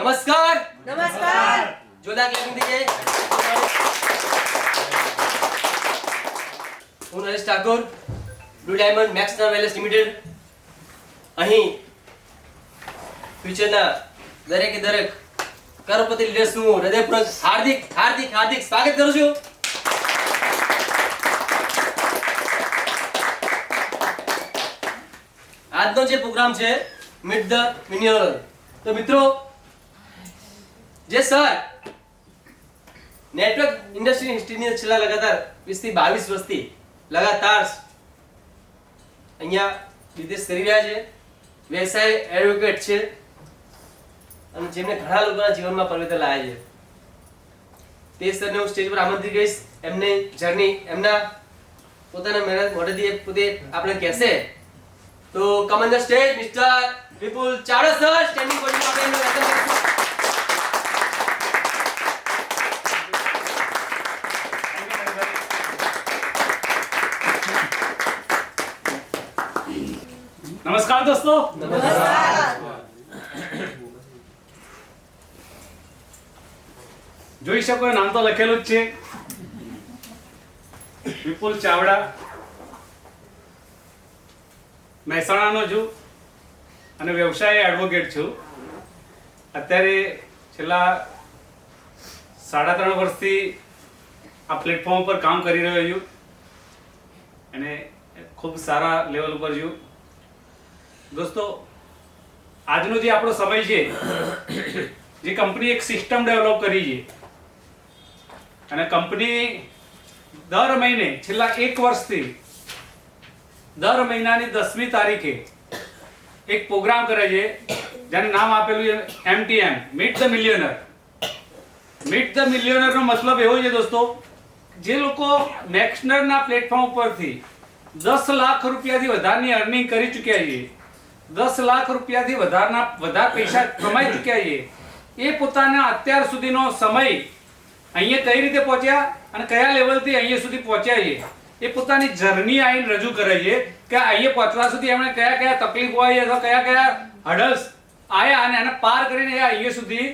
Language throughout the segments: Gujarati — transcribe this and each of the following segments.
નમસ્કાર નમસ્કાર. જોરદાર ક્લેપિંગ થઈ જાય. હું નરેશ ઠાકોર, બ્લુ ડાયમંડ મેક્સના વેલનેસ લિમિટેડ. અહીં ફ્યુચરના દરેકે દરેક કરોડપતિ લીડર્સનું હૃદયપૂર્વક હાર્દિક સ્વાગત કરું છું. આજનો જે પ્રોગ્રામ છે મીટ ધ મિલિયનર. તો મિત્રો, જે સર નેટવર્ક ઇન્ડસ્ટ્રી હિસ્ટ્રીની છેલ્લા લગાતાર 20 થી 22 વર્ષથી લગાતાર અહીંયા બિઝનેસ કરી રહ્યા છે, વ્યવસાય એડવોકેટ છે અને જેમને ઘણા લોકોના જીવનમાં પરિવર્તન લાવ્યા છે. તે સરને હું સ્ટેજ પર આમંત્રિત કરીશ. એમને જર્ની એમના પોતાના મહેનત મોઢેથી પોતે આપણે કહેશે. તો come on the stage mister Vipul Chavda sir. Standing position આપણે એમને વેલકમ કરીશું. નમસ્કાર દોસ્તો. જોઈ શકો નામ તો લખેલું જ છે, વિપુલ ચાવડા. મહેસાણાનો છું અને વ્યવસાય એડવોકેટ છું. અત્યારે છેલ્લા 3.5 વર્ષથી આ પ્લેટફોર્મ પર કામ કરી રહ્યો છું અને ખૂબ સારા લેવલ ઉપર છું. દોસ્તો, આજનો જે આપણો સમય છે, જે કંપની એક સિસ્ટમ ડેવલપ કરી છે અને કંપની દર મહિને છેલ્લા 1 વર્ષથી દર મહિનાની 10મી તારીખે એક પ્રોગ્રામ કરે છે જેનું નામ આપેલું છે MTM, meet the millionaire. Meet the મિલિયનરનો મતલબ એવો છે દોસ્તો, જે લોકો મેક્સનરના પ્લેટફોર્મ ઉપરથી 10 લાખ રૂપિયાથી વધારની અર્નિંગ કરી ચૂક્યા છે, 10 લાખ રૂપિયાથી વધારે પૈસા કમાઈ ચૂક્યા છે, એ પોતાના અત્યાર સુધીનો સમય અહીંયા કઈ રીતે પહોંચ્યા અને કયા લેવલથી અહીંયા સુધી પહોંચ્યા છે એ પોતાની જર્ની આઈને રજૂ કરે છે કે અહીંયા પહોંચવા સુધી એમણે કયા કયા તકલીફો આવી અથવા કયા કયા હર્ડલ્સ આવ્યા અને એને પાર કરીને એ અહીંયા સુધી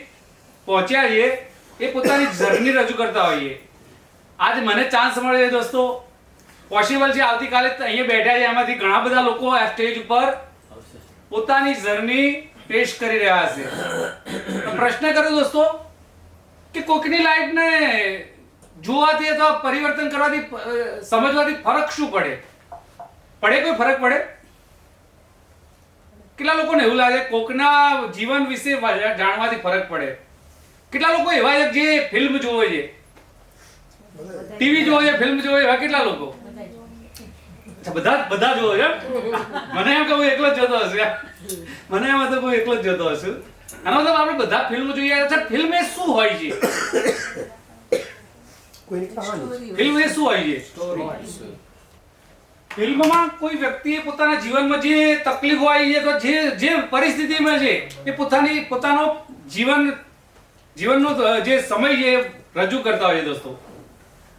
પહોંચ્યા છે, એ પોતાની જર્ની રજૂ કરતા હોઈએ. આજે મને ચાન્સ મળ્યો છે દોસ્તો, પોસિબલ છે આવતીકાલે અહીંયા બેઠા છે એમાંથી ઘણા બધા લોકો આ સ્ટેજ ઉપર પોતાની જર્ની પેશ કરી રહ્યા છે. પ્રશ્ન કરો દોસ્તો કે કોઈકની લાઈફને જોવાથી અથવા પરિવર્તન કરવાથી સમજવાથી ફરક શું પડે? કોઈ ફરક પડે? કેટલા લોકોને એવું લાગે કોકના જીવન વિશે જાણવાથી ફરક પડે? કેટલા લોકો એવા છે જે ફિલ્મ જોવે છે, ટીવી જોવે છે, ફિલ્મ જોવે એવા કેટલા લોકો? બધા જોવે છે. મને એમ કે હું એકલો જ જોતો હશે, મને એમ હતું હું એકલો જ જોતો હશું. આનો મતલબ આપણે બધા ફિલ્મ જોઈએ. અચ્છા, ફિલ્મ એ શું હોય છે? ફિલ્મ એ શું હોય છે? ફિલ્મમાં કોઈ વ્યક્તિએ પોતાના જીવનમાં જે તકલીફો આવી છે તો જે પરિસ્થિતિમાં છે એ પોતાનો જીવનનો જે સમય છે રજૂ કરતા હોય છે દોસ્તો.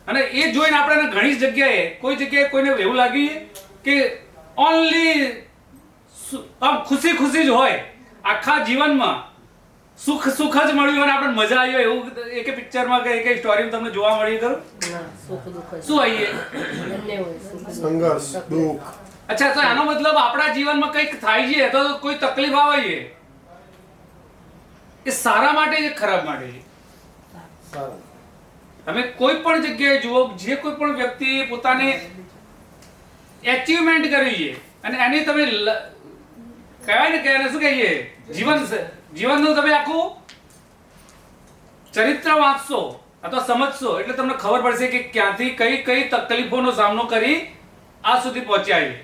અને એ જોઈને આપણે ઘણી જગ્યાએ કોઈને એવું લાગ્યું કે ઓનલી ખુશી જ હોય આખા જીવનમાં, સુખ જ મળ્યું અને આપણે મજા આવી હોય એવું એક પિક્ચરમાં કે એક સ્ટોરીમાં તમને જોવા મળ્યું ખરું? શું આવીએ સંઘર્ષ, દુઃખ. અચ્છા, તો આનો મતલબ આપણા જીવનમાં કંઈક થાય છે તો કોઈ તકલીફ આવે છે, એ સારા માટે છે ખરાબ માટે છે? તમે કોઈ પણ જગ્યાએ જુઓ, જે કોઈ પણ વ્યક્તિ પોતાને એચિવમેન્ટ કરી છે અને એની તમે કહેવાય ને કે શું કહીએ જીવનનું તમે આખું ચરિત્ર વાંચશો અથવા સમજશો એટલે તમને ખબર પડશે કે ક્યાંથી કઈ તકલીફોનો સામનો કરી આ સુધી પહોંચ્યા છે.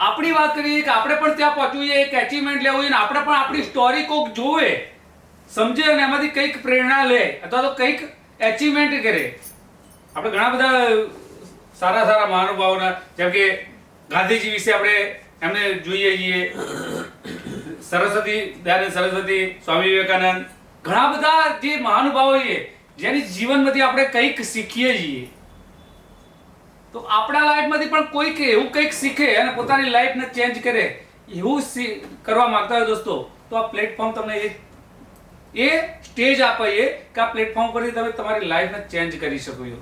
આપણી વાત કરીએ કે આપણે પણ ત્યાં પહોંચવું છે, એક એચિવમેન્ટ લેવું છે ને આપણે પણ આપણી સ્ટોરી કોક જોવે, સમજે અને એમાંથી કંઈક પ્રેરણા લે અથવા તો કંઈક એચિવમેન્ટ કરે. આપણે ઘણા બધા સારા મહાનુભાવોના, જેમ કે ગાંધીજી વિશે આપણે એમને જોઈએ છીએ, દયાનંદ સરસ્વતી, સ્વામી વિવેકાનંદ, ઘણા બધા જે મહાનુભાવો છે જેની જીવનમાંથી આપણે કંઈક શીખીએ છીએ. તો આપણા લાઈફમાંથી પણ કોઈક એવું કંઈક શીખે અને પોતાની લાઈફને ચેન્જ કરે એવું કરવા માંગતા હોય દોસ્તો, તો આ પ્લેટફોર્મ તમને એ સ્ટેજ આપે છે કે આ પ્લેટફોર્મ પરથી તમે તમારી લાઈફને ચેન્જ કરી શકો છો.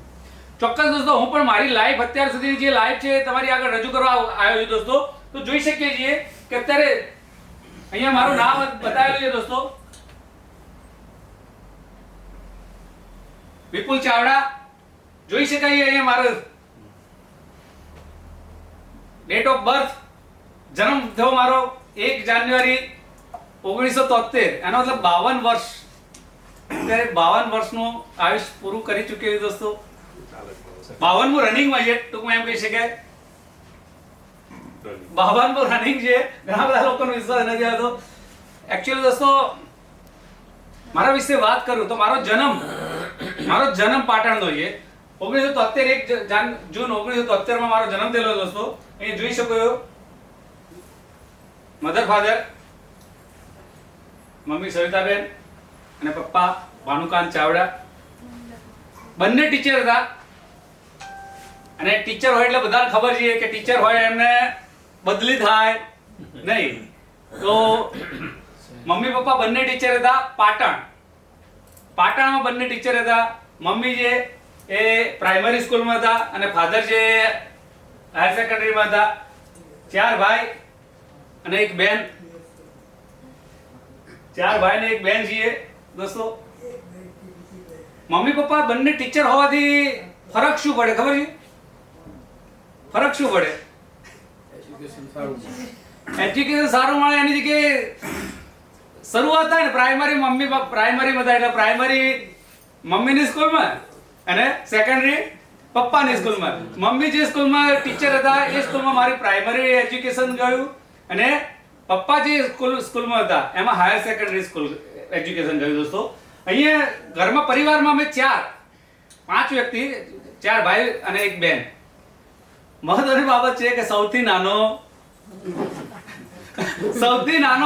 ચોક્કસ દોસ્તો, હું પણ મારી લાઈફ અત્યાર સુધી જે લાઈફ છે તમારી આગળ રજૂ કરવા આવ્યો છું દોસ્તો. તો જોઈ શકીએ છીએ કે અત્યારે અહીંયા મારું નામ બતાવેલું છે દોસ્તો, વિપુલ ચાવડા. જોઈ શકાય અહીંયા મારો ડેટ ઓફ બર્થ, જન્મ થયો મારો 1 જાન્યુઆરી 1973, એનો મતલબ 52 વર્ષ. અત્યારે 52 વર્ષનું આયુષ્ય પૂરું કરી ચૂક્યો છે દોસ્તો. 52મું રનિંગમાં છે, ટૂંકમાં એમ કહી શકાય 52મું રનિંગ છે. ઘણા બધા લોકોનો વિશ્વાસ નથી આવતો. એકચ્યુઅલી દોસ્તો, મારા વિશે વાત કરું તો મારો જન્મ પાટણનો છે. 1973 જૂન 1973 માં મારો જન્મ થયેલો દોસ્તો. અહીં જોઈ શકો છો મધર ફાધર, મમ્મી સવિતાબેન અને પપ્પા ભાનુકાંત ચાવડા. બંને ટીચર હતા. અને ટીચર હોય એટલે બધાને ખબર છે કે ટીચર હોય એમને બદલી થાય નહીં. તો મમ્મી પપ્પા બંને ટીચર હતા પાટણમાં બંને ટીચર હતા. મમ્મી જે એ પ્રાઇમરી સ્કૂલમાં હતા અને ફાધર જે હાયર સેકન્ડરીમાં હતા. 4 ભાઈ અને એક બેન. 4 ભાઈ ને એક બેન છીએ દોસ્તો. મમ્મી પપ્પા બંને ટીચર હોવાથી ફરક શું પડે ખબર છે? ફરક શું પડે? એજ્યુકેશન સારું મળે. એની જગ્યાએ શરૂઆત થાય ને પ્રાઇમરીમાં થાય એટલે પ્રાઇમરી મમ્મીની સ્કૂલમાં અને સેકન્ડરી પપ્પાની સ્કૂલમાં. મમ્મી જે સ્કૂલમાં ટીચર હતા એ સ્કૂલમાં મારી પ્રાઇમરી એજ્યુકેશન ગયું અને પપ્પા જે સ્કૂલમાં હતા એમાં હાયર સેકન્ડરી સ્કૂલ એજ્યુકેશન ગયું દોસ્તો. અહીંયા ઘરમાં પરિવારમાં અમે 5 વ્યક્તિ, 4 ભાઈ અને એક બેન. મહત્વની બાબત છે કે સૌથી નાનો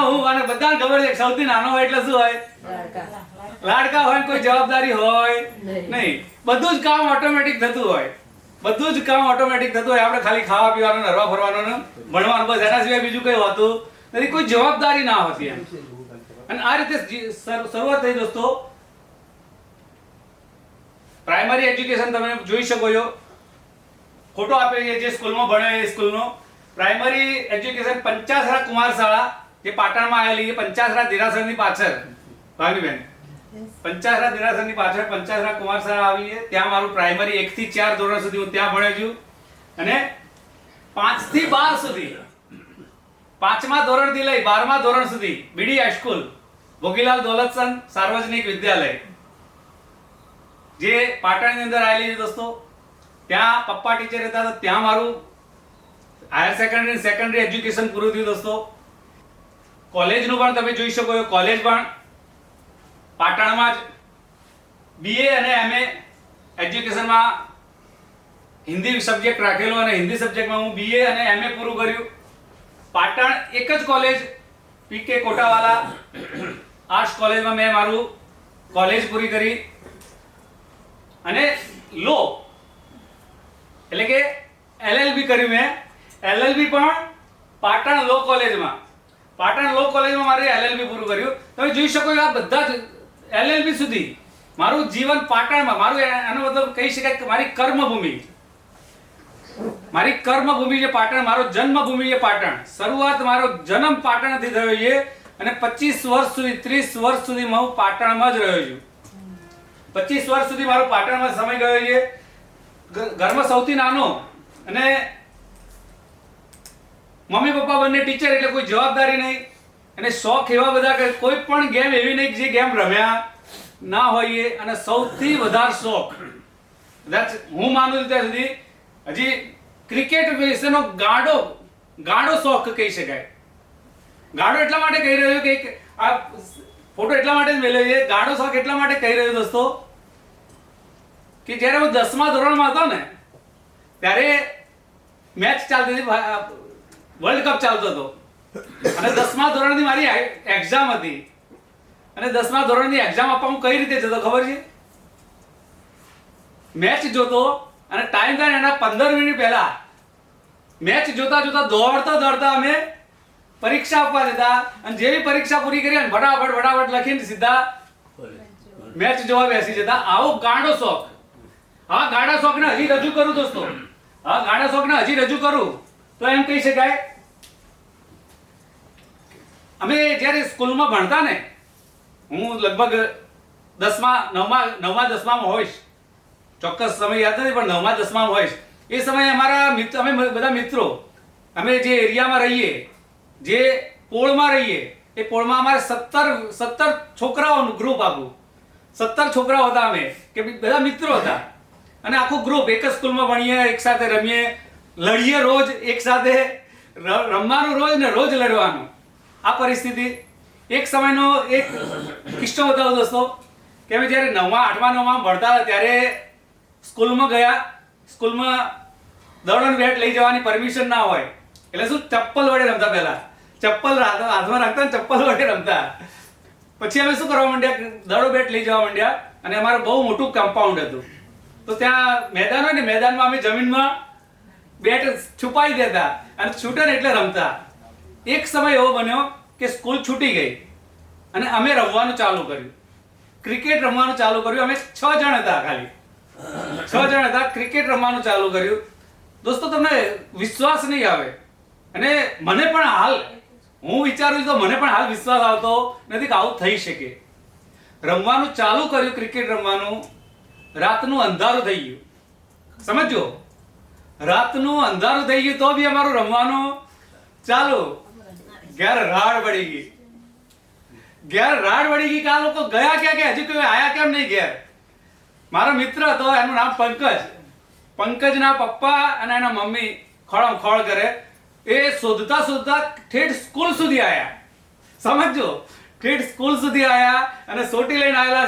હું. અને બધાને ખબર છે સૌથી નાનો હોય એટલે શું હોય? લાડકા હોય. કોઈ જવાબદારી હોય નહીં. બધું જ કામ ઓટોમેટિક થતું હોય. આપણે ખાલી ખાવા પીવાનું, હરવા ફરવાનું, ભણવાનું, બસ એના સિવાય બીજું કઈ હોતું નથી. કોઈ જવાબદારી ના હોતી એમ. અને આ રીતે શરૂઆત થઈ દોસ્તો. પ્રાઇમરી એજ્યુકેશન તમે જોઈ શકો છો. ફોટો આપે છે જે સ્કૂલમાં ભણે એ સ્કૂલનો. પ્રાઇમરી એજ્યુકેશન પંચાસરા કુમાર શાળા જે પાટણમાં આવેલી છે. પંચાસરા દેરાસરની પાછળ ભાવીબેન, પંચાસરા દેરાસરની પાછળ પંચાસરા કુમાર શાળા આવી છે. ત્યાં મારું પ્રાઇમરી 1 થી 4 ધોરણ સુધી હું ત્યાં ભણ્યો છું. અને 5 થી 12 સુધી, 5મા ધોરણથી લઈ 12મા ધોરણ સુધી બીડી હાઈસ્કૂલ, ભોગીલાલ દોલતચંદ સાર્વજનિક વિદ્યાલય જે પાટણની અંદર આવેલી છે દોસ્તો. ત્યાં પપ્પા ટીચર હતા તો ત્યાં મારું હાયર સેકન્ડરી એજ્યુકેશન પૂરું થયું દોસ્તો. કોલેજનું પણ તમે જોઈ શકો છો. કોલેજ પણ પાટણમાં જ BA અને MA એજ્યુકેશનમાં હિન્દી સબ્જેક્ટ રાખેલો અને હિન્દી સબ્જેક્ટમાં હું BA અને MA પૂરું કર્યું. પાટણ એક જ કોલેજ PK કોટાવાલા આર્ટ્સ કોલેજમાં મેં મારું કોલેજ પૂરી કરી. અને લો એટલે કે LLB કર્યું મેં. LLB પણ પાટણ લો કોલેજમાં મારે LLB પૂરું કર્યું. તમે જોઈ શકો આ બધા જ LLB સુધી મારું જીવન પાટણમાં. મારું એનો મતલબ કહી શકાય કે મારી કર્મભૂમિ છે પાટણ. મારો જન્મભૂમિ છે પાટણ. શરૂઆત મારો જન્મ પાટણથી થયો છે અને 25 વર્ષ સુધી 30 વર્ષ સુધી હું પાટણમાં જ રહ્યો છું. 25 વર્ષ સુધી મારો પાટણમાં સમય ગયો છે. ઘરમાં સૌથી નાનો અને મમ્મી પપ્પા બંને ટીચર એટલે કોઈ જવાબદારી નહીં. અને શોખ એવા બધા કે કોઈ પણ ગેમ એવી નહીં જે ગેમ રમ્યા ના હોઈએ. અને સૌથી વધારે શોખ હું માનું છું ત્યાં સુધી હજી ક્રિકેટ વિશેનો ગાઢો શોખ કહી શકાય. ગાઢો એટલા માટે કહી રહ્યો કે આ ફોટો એટલા માટે જ મેળવ્યો છે. ગાઢો શોખ એટલા માટે કહી રહ્યો દોસ્તો કે જ્યારે હું 10મા ધોરણમાં હતો ને ત્યારે મેચ ચાલતી હતી, વર્લ્ડ કપ ચાલતો હતો અને 10મા ધોરણની મારી એક્ઝામ હતી. અને 10મા ધોરણની એક્ઝામ આપવા હું કઈ રીતે જતો ખબર છે? મેચ જોતો અને ટાઈમ થાય એના 15 મિનિટ પહેલા મેચ જોતા દોડતા અમે પરીક્ષા આપવા જતા અને જેવી પરીક્ષા પૂરી કરી અને ફટાફટ લખીને સીધા મેચ જોવા બેસી જતા. આવો ગાંડો શોખ. હા, ગાંડા શોખને હજી રજૂ કરું દોસ્તો, હા, ગાંડા શોખને હજી રજૂ કરું તો એમ કહી શકાય, અમે જ્યારે સ્કૂલમાં ભણતા ને, હું લગભગ 9મા 10મામાં હોઈશ, ચોક્કસ સમય યાદ નથી પણ 9મા 10મામાં હોઈશ. એ સમયે અમે બધા મિત્રો, અમે જે એરિયામાં રહીએ, જે પોળમાં રહીએ, એ પોળમાં અમારે 17 છોકરાઓનું ગ્રુપ, આખું 17 છોકરાઓ હતા અમે, કે બધા મિત્રો હતા અને આખું ગ્રુપ એક જ સ્કૂલમાં ભણીએ, એક સાથે રમીએ, લડીએ રોજ, એક સાથે રમવાનું રોજ ને રોજ લડવાનું. આ પરિસ્થિતિ. એક સમયનો એક કિસ્સો બતાવો દોસ્તો, કે અમે જ્યારે 9મા 8મા 9મા ભણતા હતા ત્યારે સ્કૂલમાં ગયા. સ્કૂલમાં દડોન બેટ લઈ જવાની પરમિશન ના હોય, એટલે શું, ચપ્પલ વડે રમતા. પહેલા ચપ્પલ હાથમાં રાખતા, ચપ્પલ વડે રમતા. પછી અમે શું કરવા માંડ્યા, દડો બેટ લઈ જવા માંડ્યા અને અમારું બહુ મોટું કમ્પાઉન્ડ હતું. તો ત્યાં મેદાન હોય ને, મેદાનમાં અમે જમીનમાં બેટ છુપાઈ દેતા અને છૂટે ને એટલે રમતા. એક સમય એવો બન્યો કે સ્કૂલ છૂટી ગઈ અને અમે રમવાનું ચાલુ કર્યું, ક્રિકેટ રમવાનું ચાલુ કર્યું. અમે 6 જણ હતા, ખાલી 6 જણ હતા. ક્રિકેટ રમવાનું ચાલુ કર્યું. દોસ્તો, તમને વિશ્વાસ નહીં આવે, અને મને પણ હાલ, હું વિચારું તો મને પણ હાલ વિશ્વાસ આવતો નથી કે આવું થઈ શકે. રમવાનું ચાલુ કર્યું, ક્રિકેટ રમવાનું. રાતનું અંધારું થઈ ગયું, સમજો, રાતનું અંધારું થઈ ગયું તો બી અમારું રમવાનું ચાલુ. ઘેર રાડ પડી ગઈ, ઘેર રાડ પડી ગઈ કે આ લોકો ગયા ક્યાં, કે હજી કોઈ આયા કેમ નહીં ઘેર. મારો મિત્ર હતો, એનું નામ પંકજ. પંકજના પપ્પા અને એના મમ્મી ખોળમ ખોળ કરે. એ શોધતા ઠેઠ સ્કૂલ સુધી આવ્યા, સમજો, ઠેઠ સ્કૂલ સુધી આવ્યા અને સોટી લઈને આવેલા.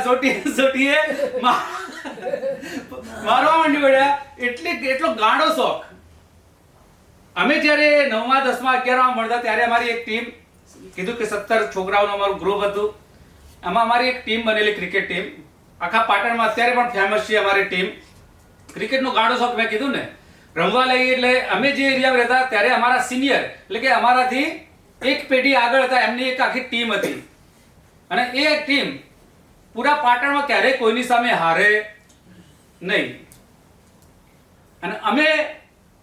સોટીએ મારવા માંડી પડ્યા. એટલો ગાંડો શોખ. અમે જ્યારે 9મા 10મા 11મા ભણતા ત્યારે અમારી એક ટીમ, કીધું કે 17 છોકરાઓનું અમારું ગ્રુપ હતું. આમાં અમારી એક ટીમ બનેલી, ક્રિકેટ ટીમ. આખા પાટણમાં અત્યારે પણ ફેમસ છે અમારી ટીમ. ક્રિકેટનો ગાંડો શોખ મેં કીધું ને, રમવા લઈએ. એટલે અમે જે એરિયામાં રહેતા ત્યારે અમારા સિનિયર, એટલે કે અમારાથી એક પેઢી આગળ હતા, એમની એક આખી ટીમ હતી અને એ ટીમ પૂરા પાટણમાં ક્યારેય કોઈની સામે હારે નહીં. અને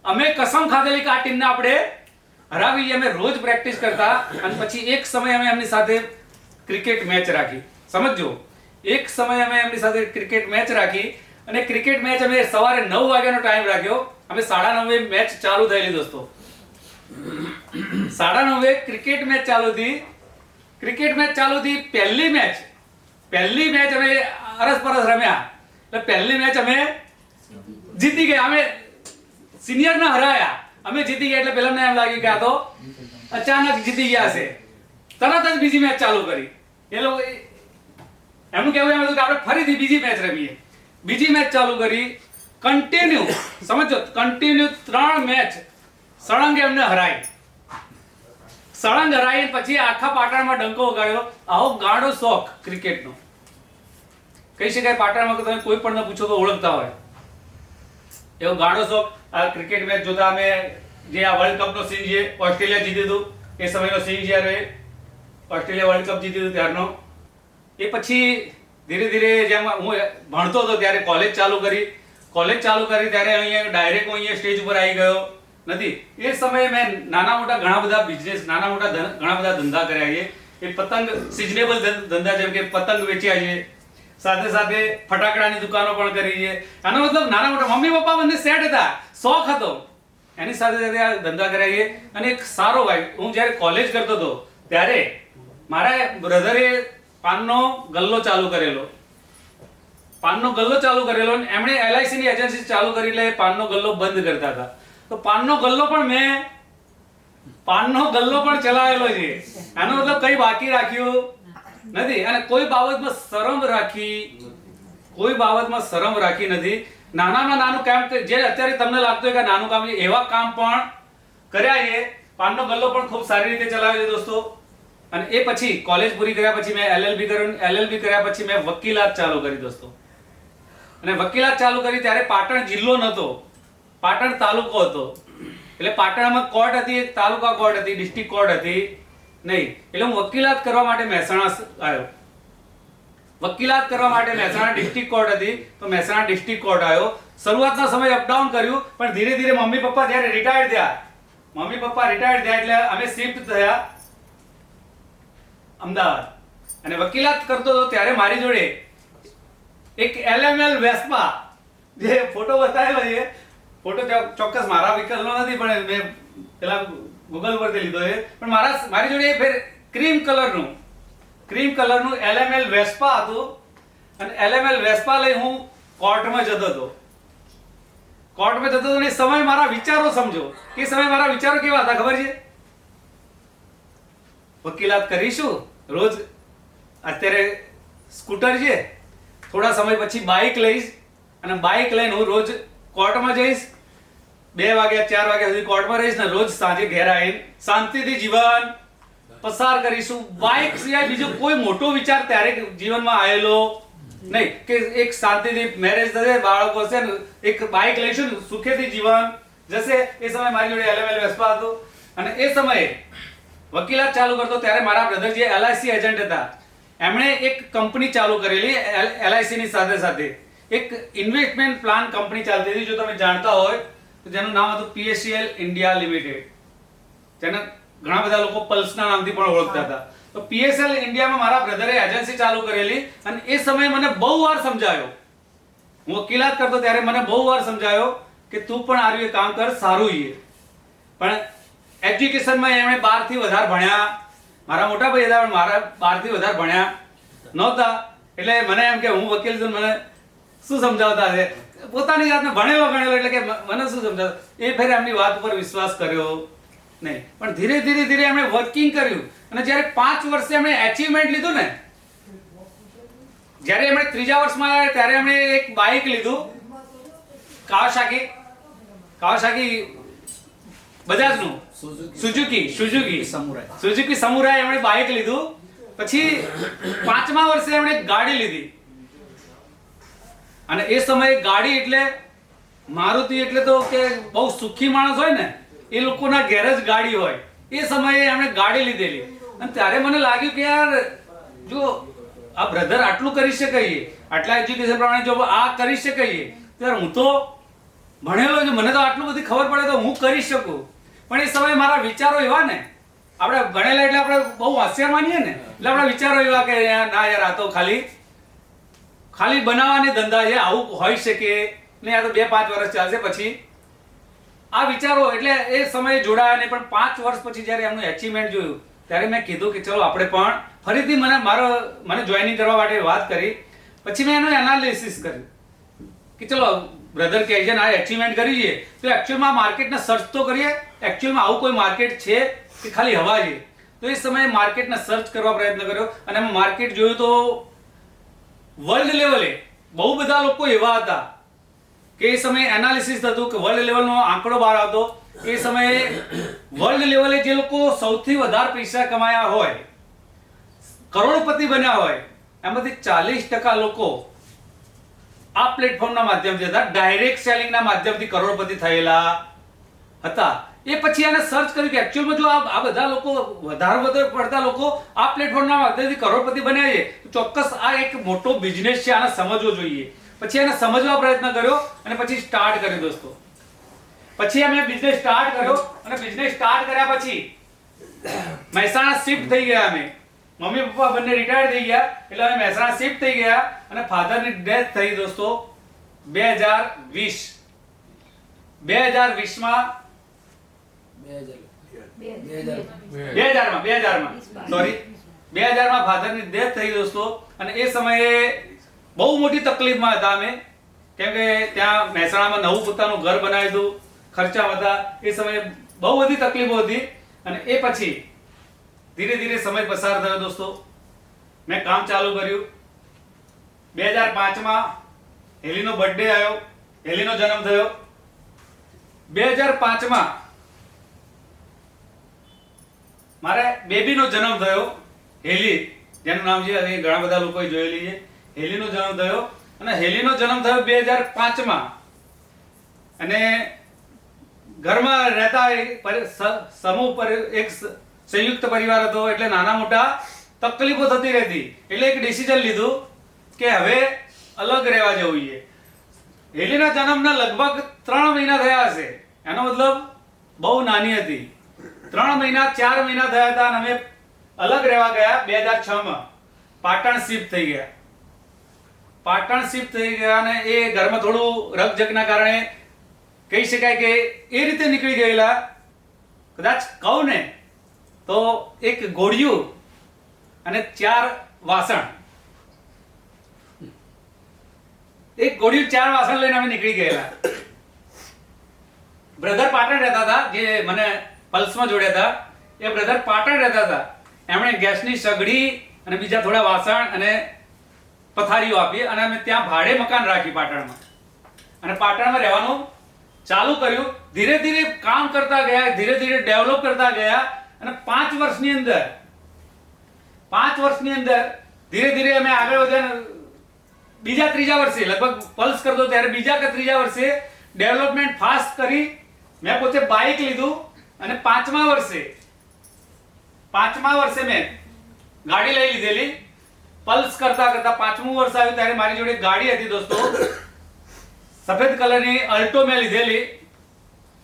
અમે કસમ ખાધેલી કે આ ટીમને આપણે હરાવી. અમે રોજ પ્રેક્ટિસ કરતા અને પછી એક સમય અમે એમની સાથે ક્રિકેટ મેચ રાખી, સમજો. એક સમય અમે એમની સાથે ક્રિકેટ મેચ રાખી અને ક્રિકેટ મેચ અમે સવારે 9 વાગ્યાનો ટાઈમ રાખ્યો. અમે 9:30 મેચ ચાલુ થયેલી દોસ્તો. 9:30 ક્રિકેટ મેચ ચાલુ થઈ. ક્રિકેટ મેચ ચાલુ થઈ. પહેલી મેચ અમે અરસપરસ રમ્યા. એટલે પહેલી મેચ અમે જીતી ગયા. અમે સિનિયર ને હરાયા, અમે જીતી ગયા. એટલે પેલા એમ લાગ્યું કે આ તો અચાનક જીતી ગયા છે. તરત જ બીજી મેચ ચાલુ કરી. એ લોકો એમનું કહેવું એમ હતું કે આપણે ફરીથી બીજી મેચ રમીએ. બીજી મેચ ચાલુ કરી, કન્ટિન્યુ, સમજો, કન્ટિન્યુ 3 મેચ સળંગ એમને હરાઈ. સળંગ હરાઈ પછી આખા પાટણમાં ડંકો વગાડ્યો. આવો ગાંડો શોખ ક્રિકેટનો. કહી શકાય પાટણમાં તમે કોઈ પણ ન પૂછો તો ઓળખતા હોય એવો ગાંડો શોખ. આ ક્રિકેટ મેચ જોતા અમે જે આ વર્લ્ડ કપનો સીન છે, ઓસ્ટ્રેલિયા જીત્યું હતું એ સમયનો સીન, જ્યારે ઓસ્ટ્રેલિયા વર્લ્ડ કપ જીત્યું હતું ત્યારનો. એ પછી ધીરે ધીરે જેમ હું ભણતો હતો ત્યારે કોલેજ ચાલુ કરી ત્યારે અહીંયા ડાયરેક્ટ હું અહીંયા સ્ટેજ ઉપર આવી ગયો નથી. એ સમયે મેં નાના મોટા ઘણા બધા બિઝનેસ, ઘણા બધા ધંધા કર્યા છે. એ પતંગ સિઝનેબલ ધંધા, જેમ કે પતંગ વેચ્યા છે, સાથે સાથે ફટાકડાની દુકાનો પણ કરી છે. આનો મતલબ નાના મોટા મમ્મી પપ્પા બંને સેટ હતા, શોખ હતો, એની સાથે સાથે આ ધંધા કર્યા છે. અને એક સારો ભાઈ, હું જ્યારે કોલેજ કરતો હતો ત્યારે મારા બ્રધરે પાનનો ગલ્લો ચાલુ કરેલો અને એમણે LIC ની એજન્સી ચાલુ કરી. એટલે પાનનો ગલ્લો બંધ કરતા હતા. તો પાનનો ગલ્લો પણ ચલાવેલો છે. આનો મતલબ કઈ બાકી રાખ્યું નથી અને કોઈ બાબતમાં શરમ રાખી નથી. નાનામાં નાનું કામ, જે અત્યારે તમને લાગતું હોય કે નાનું કામ છે, એવા કામ પણ કર્યા છે. પાનનો ગલ્લો પણ ખૂબ સારી રીતે ચલાવે છે દોસ્તો. અને એ પછી કોલેજ પૂરી કર્યા પછી મેં LLB કર્યા પછી મેં વકીલાત ચાલુ કરી દોસ્તો. અને વકીલાત ચાલુ કરી ત્યારે પાટણ જિલ્લો નહોતો, પાટણ તાલુકો હતો. એટલે પાટણમાં કોર્ટ હતી, એક તાલુકા કોર્ટ હતી, ડિસ્ટ્રિક્ટ કોર્ટ હતી. નહીં. એટલે હું વકીલાત કરવા માટે મહેસાણા આવ્યો. વકીલાત કરવા માટે મહેસાણા ડિસ્ટ્રિક્ટ કોર્ટ હતી, તો મહેસાણા ડિસ્ટ્રિક્ટ કોર્ટ આવ્યો. શરૂઆતના સમયે અપડાઉન કર્યું, પણ ધીરે ધીરે મમ્મી પપ્પા જ્યારે રિટાયર્ડ થયા એટલે અમે શિફ્ટ થયા અમદાવાદ. અને વકીલાત કરતો હતો ત્યારે મારી જોડે એક LML વેસ્પા, જે ફોટો બતાવેલો છે, ફોટો ચોક્કસ મારા વ્હીકલનો નથી, પણ મેં પેલા ગૂગલ પરથી લીધો છે, પણ મારી જોડે ફેર ક્રીમ કલરનું LML વેસ્પા હતું. અને LML વેસ્પા લઈ હું કોર્ટમાં જતો હતો. અને એ સમય મારા વિચારો સમજો કે સમય મારા વિચારો કેવા હતા ખબર છે? વકીલાત કરીશું રોજ, અત્યારે સ્કૂટર છે, થોડા સમય પછી બાઇક લઈશ અને બાઇક લઈને હું રોજ કોર્ટમાં જઈશ, 2 વાગ્યા 4 વાગ્યા સુધી કોર્ટમાં રહીશ ને રોજ સાંજે ઘેર આવીને શાંતિથી જીવન પસાર કરીશું. બાઇક સિવાય બીજો કોઈ મોટો વિચાર ત્યારે જીવનમાં આવેલો નહીં, કે એક શાંતિથી મેરેજ થશે, બાળકો હશે ને એક બાઇક લઈશું ને સુખેથી જીવન જશે. એ સમયે મારી જોડે LML વેસ્પા હતું. અને એ સમયે વકીલાત ચાલુ કરતો ત્યારે મારા બ્રધર જે LIC એજન્ટ હતા, એમણે એક કંપની ચાલુ કરેલી. LIC ની સાથે સાથે એક ઇન્વેસ્ટમેન્ટ પ્લાન કંપની ચાલતી હતી, જો તમે જાણતા હોય તો, જેનું નામ હતું PSCL ઇન્ડિયા લિમિટેડ, જેને ઘણા બધા લોકો પલ્સના નામથી પણ ઓળખતા હતા. તો PSL ઇન્ડિયામાં મારા બ્રધરે એજન્સી ચાલુ કરેલી. અને એ સમયે મને બહુ વાર સમજાયો, હું વકીલાત કરતો ત્યારે મને બહુ વાર સમજાયો કે તું પણ આ કામ કર, સારું છે. પણ એજ્યુકેશનમાં એમણે 12 થી વધારે ભણ્યા, મારા મોટા ભાઈ હતા પણ મારા 12 થી વધારે ભણ્યા નહોતા. એટલે મને એમ કે હું વકીલ છું, મને શું સમજાવતા હશે, પોતાની જાતને ભણેલો એટલે કે મને શું સમજાવતા. એ ફેર એમની વાત ઉપર વિશ્વાસ કર્યો નહીં. પણ ધીરે ધીરે એમણે વર્કિંગ કર્યું. અને જ્યારે 5 વર્ષે એમણે એચિવમેન્ટ લીધું ને, જ્યારે એમણે 3જા વર્ષમાં આવ્યા ત્યારે એમણે એક બાઇક લીધું, કાવાસાકી બજાજનું સુઝુકી સમુરાઈ એમણે બાઇક લીધું. પછી 5મા વર્ષે એમણે ગાડી લીધી. અને એ સમયે ગાડી એટલે મારુતિ એટલે તો કે બહુ સુખી માણસ હોય ને, એ લોકોના ઘેર જ ગાડી હોય. એ સમયે એમણે ગાડી લીધેલી. અને ત્યારે મને લાગ્યું કે યાર, જો આ બ્રધર આટલું કરી શકે, આટલા એજ્યુકેશન પ્રમાણે જો આ કરી શકે, ત્યારે હું તો ભણેલો છું, મને તો આટલું બધી ખબર પડે તો હું કરી શકું. પણ એ સમયે મારા વિચારો એવા ને, આપણે ભણેલા એટલે આપણે બહુ હોશિયાર માનીએ ને, એટલે આપણા વિચારો એવા કે ના યાર, આ તો ખાલી બનાવવાની ધંધા છે, આવું હોઈ શકે નહીં, આ તો 2-5 વર્ષ ચાલશે. પછી આ વિચારો એટલે એ સમયે જોડાયા નહીં. પણ 5 વર્ષ પછી જ્યારે એમનું એચિવમેન્ટ જોયું ત્યારે મેં કીધું કે ચલો આપણે પણ ફરીથી મને જોઈનિંગ કરવા માટે વાત કરી. પછી મેં એનું એનાલિસિસ કર્યું કે ચલો બ્રધર કહે છે ને આ એચિવમેન્ટ કરી છે, તો એકચ્યુઅલમાં માર્કેટને સર્ચ તો કરીએ, એકચ્યુઅલમાં આવું કોઈ માર્કેટ છે કે ખાલી હવા છે. તો એ સમયે માર્કેટને સર્ચ કરવા પ્રયત્ન કર્યો. અને એમાં માર્કેટ જોયું તો વર્લ્ડ લેવલે બહુ બધા લોકો એવા હતા કે એ સમયે એનાલિસિસ થતું કે વર્લ્ડ લેવલનો આંકડો બહાર આવતો. એ સમયે વર્લ્ડ લેવલે જે લોકો સૌથી વધારે પૈસા કમાયા હોય, કરોડપતિ બન્યા હોય, એમાંથી 40% લોકો આ પ્લેટફોર્મના માધ્યમથી હતા, ડાયરેક્ટ સેલિંગના માધ્યમથી કરોડપતિ થયેલા હતા. એ પછી એને સર્ચ કર્યું કે એકચ્યુઅલમાં જો આ બધા લોકો વધારે પડતા લોકો આ પ્લેટફોર્મના માધ્યમથી કરોડપતિ બન્યા છે, તો ચોક્કસ આ એક મોટો બિઝનેસ છે, આને સમજવો જોઈએ. પછી એને સમજવા પ્રયત્ન કર્યો અને પછી સ્ટાર્ટ કર્યો દોસ્તો. પછી અમે બિઝનેસ સ્ટાર્ટ કર્યો. અને બિઝનેસ સ્ટાર્ટ કર્યા પછી મહેસાણા શિફ્ટ થઈ ગયા. અમે મમ્મી પપ્પા બંને રિટાયર થઈ ગયા એટલે અમે મહેસાણા શિફ્ટ થઈ ગયા. અને ફાધરની ડેથ થઈ દોસ્તો 2020માં ફાધરની ડેથ થઈ દોસ્તો. અને એ સમયે બહુ મોટી તકલીફમાં હતા અમે, કેમ કે ત્યાં મહેસાણામાં નવું પોતાનું ઘર બનાવ્યું હતું, ખર્ચા હતા. એ સમયે બહુ બધી તકલીફો હતી. અને એ પછી ધીરે ધીરે સમય પસાર થયો દોસ્તો. મેં કામ ચાલુ કર્યું. 2005માં હેલીનો બર્થડે આવ્યો, હેલીનો જન્મ થયો. 2005માં મારે બેબીનો જન્મ થયો, હેલી, જેનું નામ છે હવે ઘણા બધા લોકોએ જોયેલી છે. હેલીનો જન્મ થયો. અને હેલીનો જન્મ થયો 2005માં. અને ઘરમાં રહેતા સમૂહ પર એક સંયુક્ત પરિવાર હતો એટલે નાના મોટા તકલીફો થતી રહેતી, એટલે એક ડિસિઝન લીધું કે હવે અલગ રહેવા જવું છે. હેલીના જન્મના લગભગ 3 મહિના થયા હશે, એનો મતલબ બહુ નાની હતી. 3 મહિના 4 મહિના થયા હતા અને અમે અલગ રહેવા ગયા 2006 માં. પાટણ શિફ્ટ થઈ ગયા. પાટણ શિફ્ટ થઈ ગયા અને એ ઘરમાં થોડું રકઝકના કારણે કહી શકાય કે એ રીતે નીકળી ગયેલા. કદાચ કહું ને તો એક ગોળિયું અને 4 વાસણ, એક ગોળિયું 4 વાસણ લઈને અમે નીકળી ગયેલા. બ્રધર પાટણ રહેતા હતા, જે મને પલ્સમાં જોડ્યા હતા એ બ્રધર પાટણ રહેતા હતા. એમણે ગેસની સગડી અને બીજા થોડા વાસણ અને પથારીઓ આપી અને અમે ત્યાં ભાડે મકાન રાખી પાટણમાં, અને પાટણમાં રહેવાનું ચાલુ કર્યું. ધીરે ધીરે કામ કરતા ગયા, ધીરે ધીરે ડેવલપ કરતા ગયા અને 5 વર્ષની અંદર ધીરે ધીરે અમે આગળ વધ્યા. બીજા ત્રીજા વર્ષે લગભગ પલ્સ કરતો ત્યારે બીજા કે ત્રીજા વર્ષે ડેવલપમેન્ટ ફાસ્ટ કરી મેં પોતે બાઇક લીધું અને 5મા વર્ષે મેં ગાડી લઈ લીધેલી. પલ્સ કરતા કરતા 5મું વર્ષ આવ્યું ત્યારે મારી જોડે ગાડી હતી દોસ્તો, સફેદ કલરની અલ્ટો મેં લીધેલી.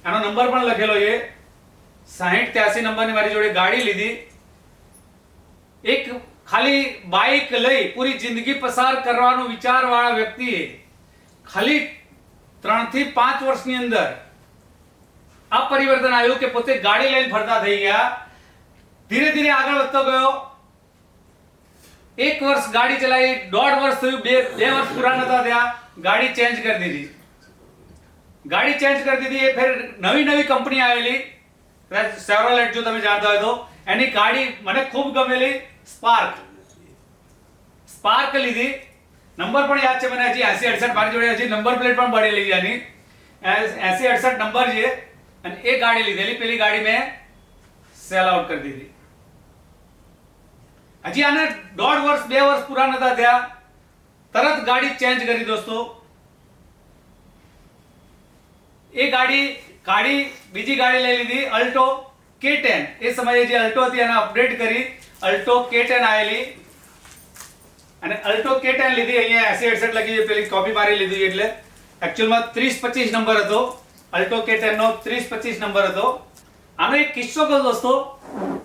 એનો નંબર પણ લખેલો છે, 6083 નંબરની મારી જોડે ગાડી લીધી. એક ખાલી બાઇક લઈ પૂરી જિંદગી પસાર કરવાનો વિચારવાળા વ્યક્તિએ ખાલી 3 થી 5 વર્ષની અંદર આ પરિવર્તન આવ્યું કે પોતે ગાડી લઈને ફરતા થઈ ગયા. ધીરે ધીરે આગળ વધતો ગયો. 1 વર્ષ ગાડી ચલાવી, 1.5 વર્ષ થયું, 2 વર્ષ પૂરા નતા થયા, ગાડી ચેન્જ કરી દીધી. એ ફેર નવી કંપની આવેલી, સેવરોલેટ જો તમે જાણતા હોય તો. એની ગાડી મને ખૂબ ગમેલી, સ્પાર્ક લીધી. નંબર પણ યાદ છે મને, હજી 8068 મારી જોડે, હજી નંબર પ્લેટ પણ પડેલી છે એની. 8068 નંબર છે અને એ ગાડી લીધેલી. પેલી ગાડી મેં સેલ આઉટ કરી દીધી. હજી આને 1.5 વર્ષ 2 વર્ષ પૂરા નતા થયા, તરત ગાડી ચેન્જ કરી દોસ્તો. એ બીજી ગાડી લઈ લીધી, અલ્ટો K10. એ સમયે જે અલ્ટો હતી એને અપડેટ કરી અલ્ટો K10 આવેલી અને અલ્ટો K10 લીધી. અહીંયા 8068 લખી છે, પેલી કોપી મારી લીધી એટલે એક્ચ્યુઅલમાં 3025 નંબર હતો. અલ્ટો K10 નો 3025 નંબર હતો. આનો એક કિસ્સો કહું દોસ્તો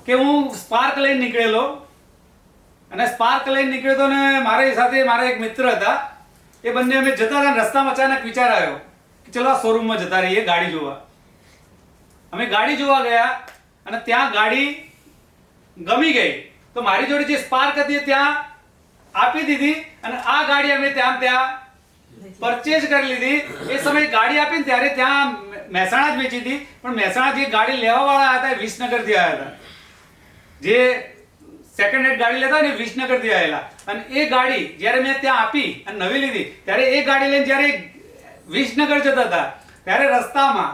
કે હું સ્પાર્ક લઈને નીકળેલો અને મારી સાથે મારા એક મિત્ર હતા. એ બંને અમે જતા હતા, રસ્તામાં અચાનક વિચાર આવ્યો કે ચલો આ શોરૂમમાં જતા રહીએ ગાડી જોવા. અમે ગાડી જોવા ગયા અને ત્યાં ગાડી ગમી ગઈ તો મારી જોડે જે સ્પાર્ક હતી ત્યાં આપી દીધી અને આ ગાડી અમે ત્યાં પરચેઝ કરી લીધી. એ સમયે ગાડી આપીને ત્યારે ત્યાં મહેસાણા જ વેચી હતી, પણ મહેસાણા જે ગાડી લેવા વાળા હતા એ વિસનગરથી આવ્યા હતા. જે સેકન્ડ હેન્ડ ગાડી લેતા ને વિસનગરથી આવેલા. અને એ ગાડી જ્યારે મેં ત્યાં આપી અને નવી લીધી ત્યારે એ ગાડી લઈને જ્યારે વિસનગર જતા હતા ત્યારે રસ્તામાં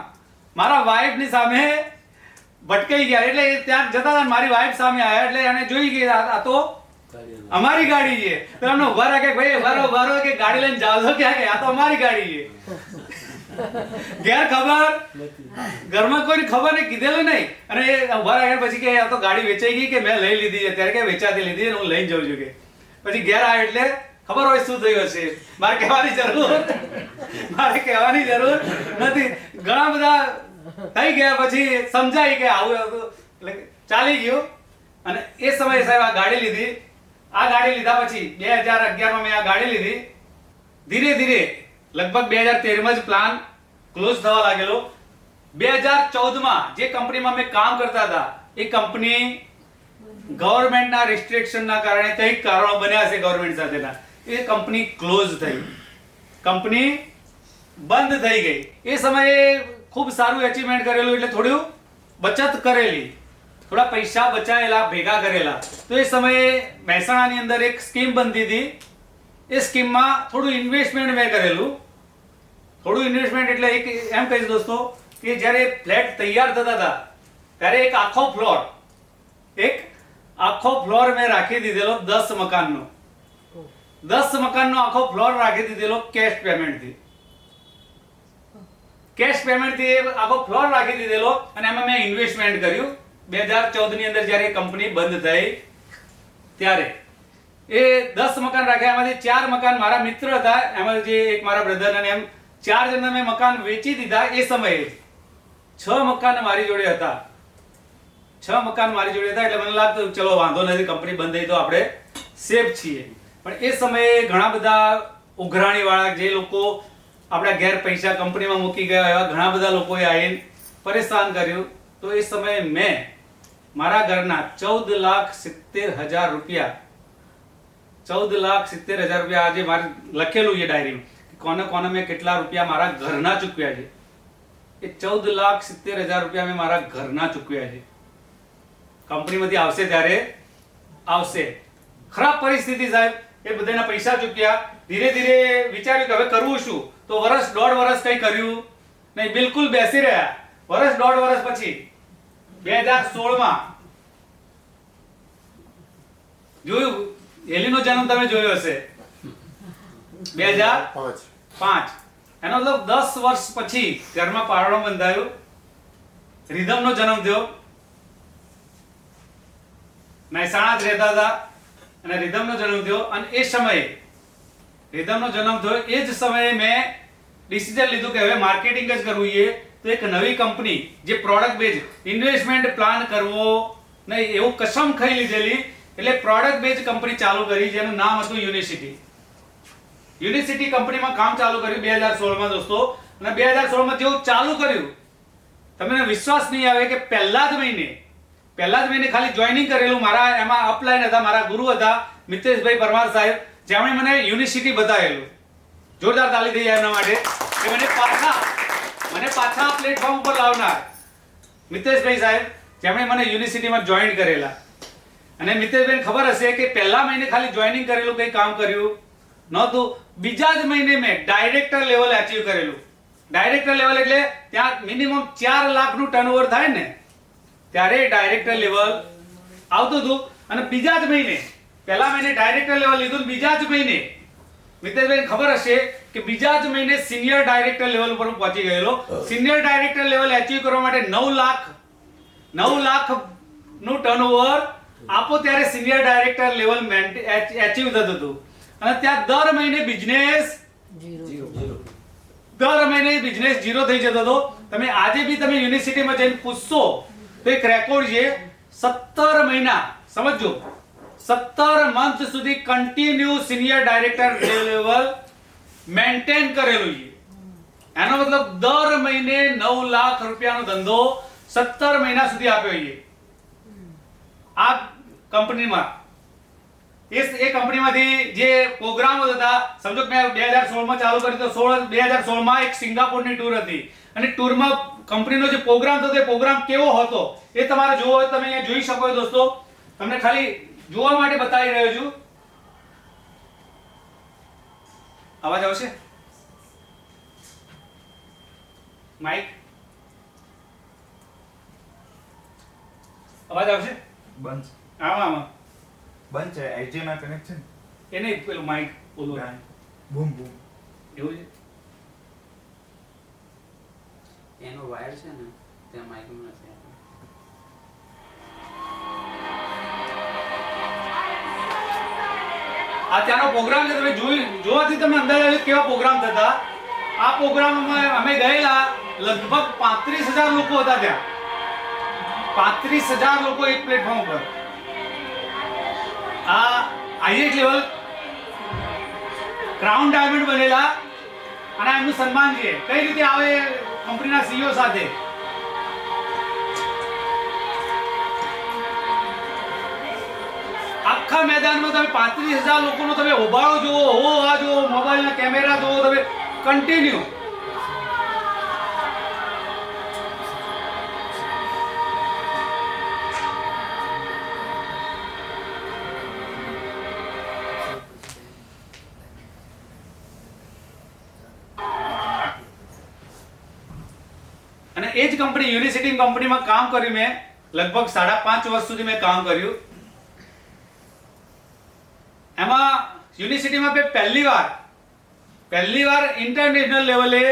મારા વાઈફની સામે ભટકાઈ ગયા. એટલે ત્યાં જતા હતા, મારી વાઈફ સામે આવ્યા એટલે એને જોઈ ગયા આ તો અમારી ગાડી છે. તો એમને ઉભા રાખે, ભાઈ ઉભારો કે ગાડી લઈને જાવ છો ક્યાં, કે આ તો અમારી ગાડી છે. ઘરમાં કોઈને ખબર નહીં, કીધેલું નહીં. અને એ ઉભા રાખ્યા પછી કે આ તો ગાડી વેચાઈ ગઈ, કે મેં લઈ લીધી છે. ત્યારે કે વેચાતી લીધી, હું લઈને જઉં છું. કે પછી ઘેર આવે એટલે ખબર હોય શું થયું હશે. મારે કહેવાની જરૂર નથી. ઘણા બધા થઈ ગયા પછી સમજાય કે આવું હતું એટલે ચાલી ગયું. અને એ સમયે સાહેબ આ ગાડી લીધી. આ ગાડી લીધા પછી 2011માં મેં આ ગાડી લીધી. ધીરે ધીરે લગભગ 2013માં જ પ્લાન ક્લોઝ થવા લાગેલો. 2014માં જે કંપનીમાં મેં કામ કરતા હતા એ કંપની ગવર્મેન્ટના રિસ્ટ્રિક્શનના કારણે કંઈક કારણો બન્યા હશે ગવર્મેન્ટ સાથેના, એ કંપની ક્લોઝ થઈ, કંપની બંધ થઈ ગઈ. એ સમયે ખૂબ સારું એચિવમેન્ટ કરેલું એટલે થોડું બચત કરેલી, થોડા પૈસા બચાયેલા, ભેગા કરેલા. તો એ સમયે મહેસાણાની અંદર એક સ્કીમ બનતી હતી. એ સ્કીમમાં થોડું ઇન્વેસ્ટમેન્ટ મેં કરેલું. થોડું ઇન્વેસ્ટમેન્ટ એટલે એક એમ કહીશ દોસ્તો કે જ્યારે ફ્લેટ તૈયાર થતા હતા ત્યારે એક આખો ફ્લોર મેં રાખી દીધેલો 10 મકાનનો. 10 મકાનનો આખો ફ્લોર રાખી દીધેલો કેશ પેમેન્ટથી આખો ફ્લોર રાખી દીધેલો. અને એમાં મેં ઇન્વેસ્ટમેન્ટ કર્યું 2014 ની અંદર જ્યારે કંપની બંધ થઈ ત્યારે એ 10 મકાન રાખ્યા, એમાંથી 4 મકાન મારા મિત્ર હતા, એમાં જે એક મારા બ્રધર અને એમ 4 જણને મેં મકાન વેચી દીધા. એ સમયે 6 મકાન મારી જોડે હતા. 6 મકાન મારી જોડે હતા એટલે મને લાગતું ચલો વાંધો નથી, કંપની બંધ થઈ તો આપણે સેફ છીએ. પણ એ સમયે ઘણા બધા ઉઘરાણી વાળા જે લોકો આપણા ઘેર પૈસા કંપનીમાં મૂકી ગયા એવા ઘણા બધા લોકોએ આવીને પરેશાન કર્યું. તો એ સમયે મેં મારા ઘરના 14,70,000 રૂપિયા 14,70,000 રૂપિયા આજે મારે લખેલું છે ડાયરીમાં કોને કોને મેં કેટલા રૂપિયા મારા ઘરના ચૂકવ્યા છે. એ 14,70,000 રૂપિયા મેં મારા ઘરના ચૂકવ્યા છે. કંપનીમાંથી આવશે ત્યારે આવશે. ખરાબ પરિસ્થિતિ સાહેબ, એ બધાના પૈસા ચૂક્યા. ધીરે ધીરે વિચાર્યું કે હવે કરવું શું, તો વર્ષ દોઢ વર્ષ કંઈ કર્યું નહીં, બિલકુલ બેસી રહ્યા. વર્ષ દોઢ વર્ષ પછી 2016 જોયું, હેલીનો જન્મ તમે જોયો હશે 2005. એનો મતલબ 10 વર્ષ પછી ઘરમાં પારણું બંધાયું, રિધમનો જન્મ થયો. મહેસાણા જ રહેતા હતા અને રિધમનો જન્મ થયો. અને એ સમયે રિધમનો જન્મ થયો એ જ સમયે મેં ડિસિઝન લીધું કે હવે માર્કેટિંગ જ કરવું છે. તો એક નવી કંપની જે પ્રોડક્ટ બેઝ ઇન્વેસ્ટમેન્ટ પ્લાન કરવો નહીં એવું કસમ ખાઈ લીધેલી. એટલે પ્રોડક્ટ બેઝ કંપની ચાલુ કરી જેનું નામ હતું યુનિસિટી. યુનિસિટી કંપનીમાં કામ ચાલુ કર્યું 2016 દોસ્તો. અને 2016 જેવું ચાલુ કર્યું, તમને વિશ્વાસ નહીં આવે કે પહેલા જ મહિને ખાલી જોઈનિંગ કરેલું. મારા એમાં અપલાઈન હતા, મારા ગુરુ હતા મિતેશભાઈ પરમાર સાહેબ, જેમણે મને યુનિસિટી બતાવેલું. જોરદાર તાળી થઈ જાય એમના માટે કે મને પાછા પ્લેટફોર્મ ઉપર લાવનાર મિતેશભાઈ સાહેબ, જેમણે મને યુનિસિટીમાં જોઈન કરેલા. અને મિતેશભાઈને ખબર હશે કે પહેલા મહિને ખાલી જોઈનિંગ કરેલું, કંઈ કામ કર્યું નહોતું. બીજા જ મહિને મેં ડાયરેક્ટર લેવલ અચીવ કરેલું. ડાયરેક્ટર લેવલ એટલે ત્યાં મિનિમમ 4 લાખનું ટર્નઓવર થાય ને ત્યારે ડાયરેક્ટર લેવલ આવતું હતું. અને બીજા જ મહિને, પહેલા મહિને ડાયરેક્ટર લેવલ લીધું, બીજા જ મહિને મિતેશભાઈને ખબર હશે કે બીજા જ મહિને સિનિયર ડાયરેક્ટર લેવલ ઉપર હું પહોંચી ગયેલો. સિનિયર ડાયરેક્ટર લેવલ અચીવ કરવા માટે 9 લાખનું ટર્નઓવર આપો ત્યારે સિનિયર ડાયરેક્ટર લેવલ અચીવ થતું હતું. અને ત્યાં દર મહિને બિઝનેસ ઝીરો થઈ જતો હતો. તમે આજે બી તમે યુનિવર્સિટીમાં જઈને પૂછશો તો એક રેકોર્ડ છે 17 મહિના, સમજો 17 મંથ સુધી continue senior director level maintain કરેલું છે. એનો મતલબ દર મહિને 9 લાખ રૂપિયાનો ધંધો 17 મહિના સુધી આપ્યો છે આ કંપનીમાં. એ કંપનીમાંથી જે પ્રોગ્રામો હતા, સમજો કે મેં 2016 ચાલુ કર્યું તો 2016 એક સિંગાપોરની ટૂર હતી. અને ટૂરમાં કંપનીનો જે પ્રોગ્રામ હતો તે પ્રોગ્રામ કેવો હતો એ તમારે જોવો હોય તમે અહીંયા જોઈ શકો છો દોસ્તો. તમને ખાલી જોવા માટે બતાવી રહ્યો છું. અવાજ આવશે? માઈક અવાજ આવશે? બંધ આમાં બંધ છે. HDMI કનેક્શન એ નહીં, પેલું માઈક બોલો બૂમ બૂમ એવું છે. એનો વાયર છે ને ત્યાં માઇકમાં નથી. આ ત્યાંનો પ્રોગ્રામ છે, તમે જોવાથી તમે અંદાજ આવે કેવા પ્રોગ્રામ થતા. આ પ્રોગ્રામમાં અમે ગયેલા, લગભગ 35,000 લોકો હતા ત્યાં. 35,000 લોકો એક પ્લેટફોર્મ ઉપર. આ હાઈએસ્ટ લેવલ ક્રાઉન ડાયમંડ બનેલા અને એમનું સન્માન છે. કઈ રીતે આવે કંપનીના સીઈઓ સાથે. આખા મેદાનમાં તમે 35,000 લોકોનો તમે ઉભારો જુઓ, આ જુઓ, મોબાઈલના કેમેરા જુઓ, તમે કન્ટિન્યુ. અને એ જ કંપની યુનિસિટી કંપનીમાં કામ કર્યું મેં. લગભગ 5.5 વર્ષ સુધી મેં કામ કર્યું. એમાં યુનિવર્સિટીમાં મેં પહેલી વાર ઇન્ટરનેશનલ લેવલે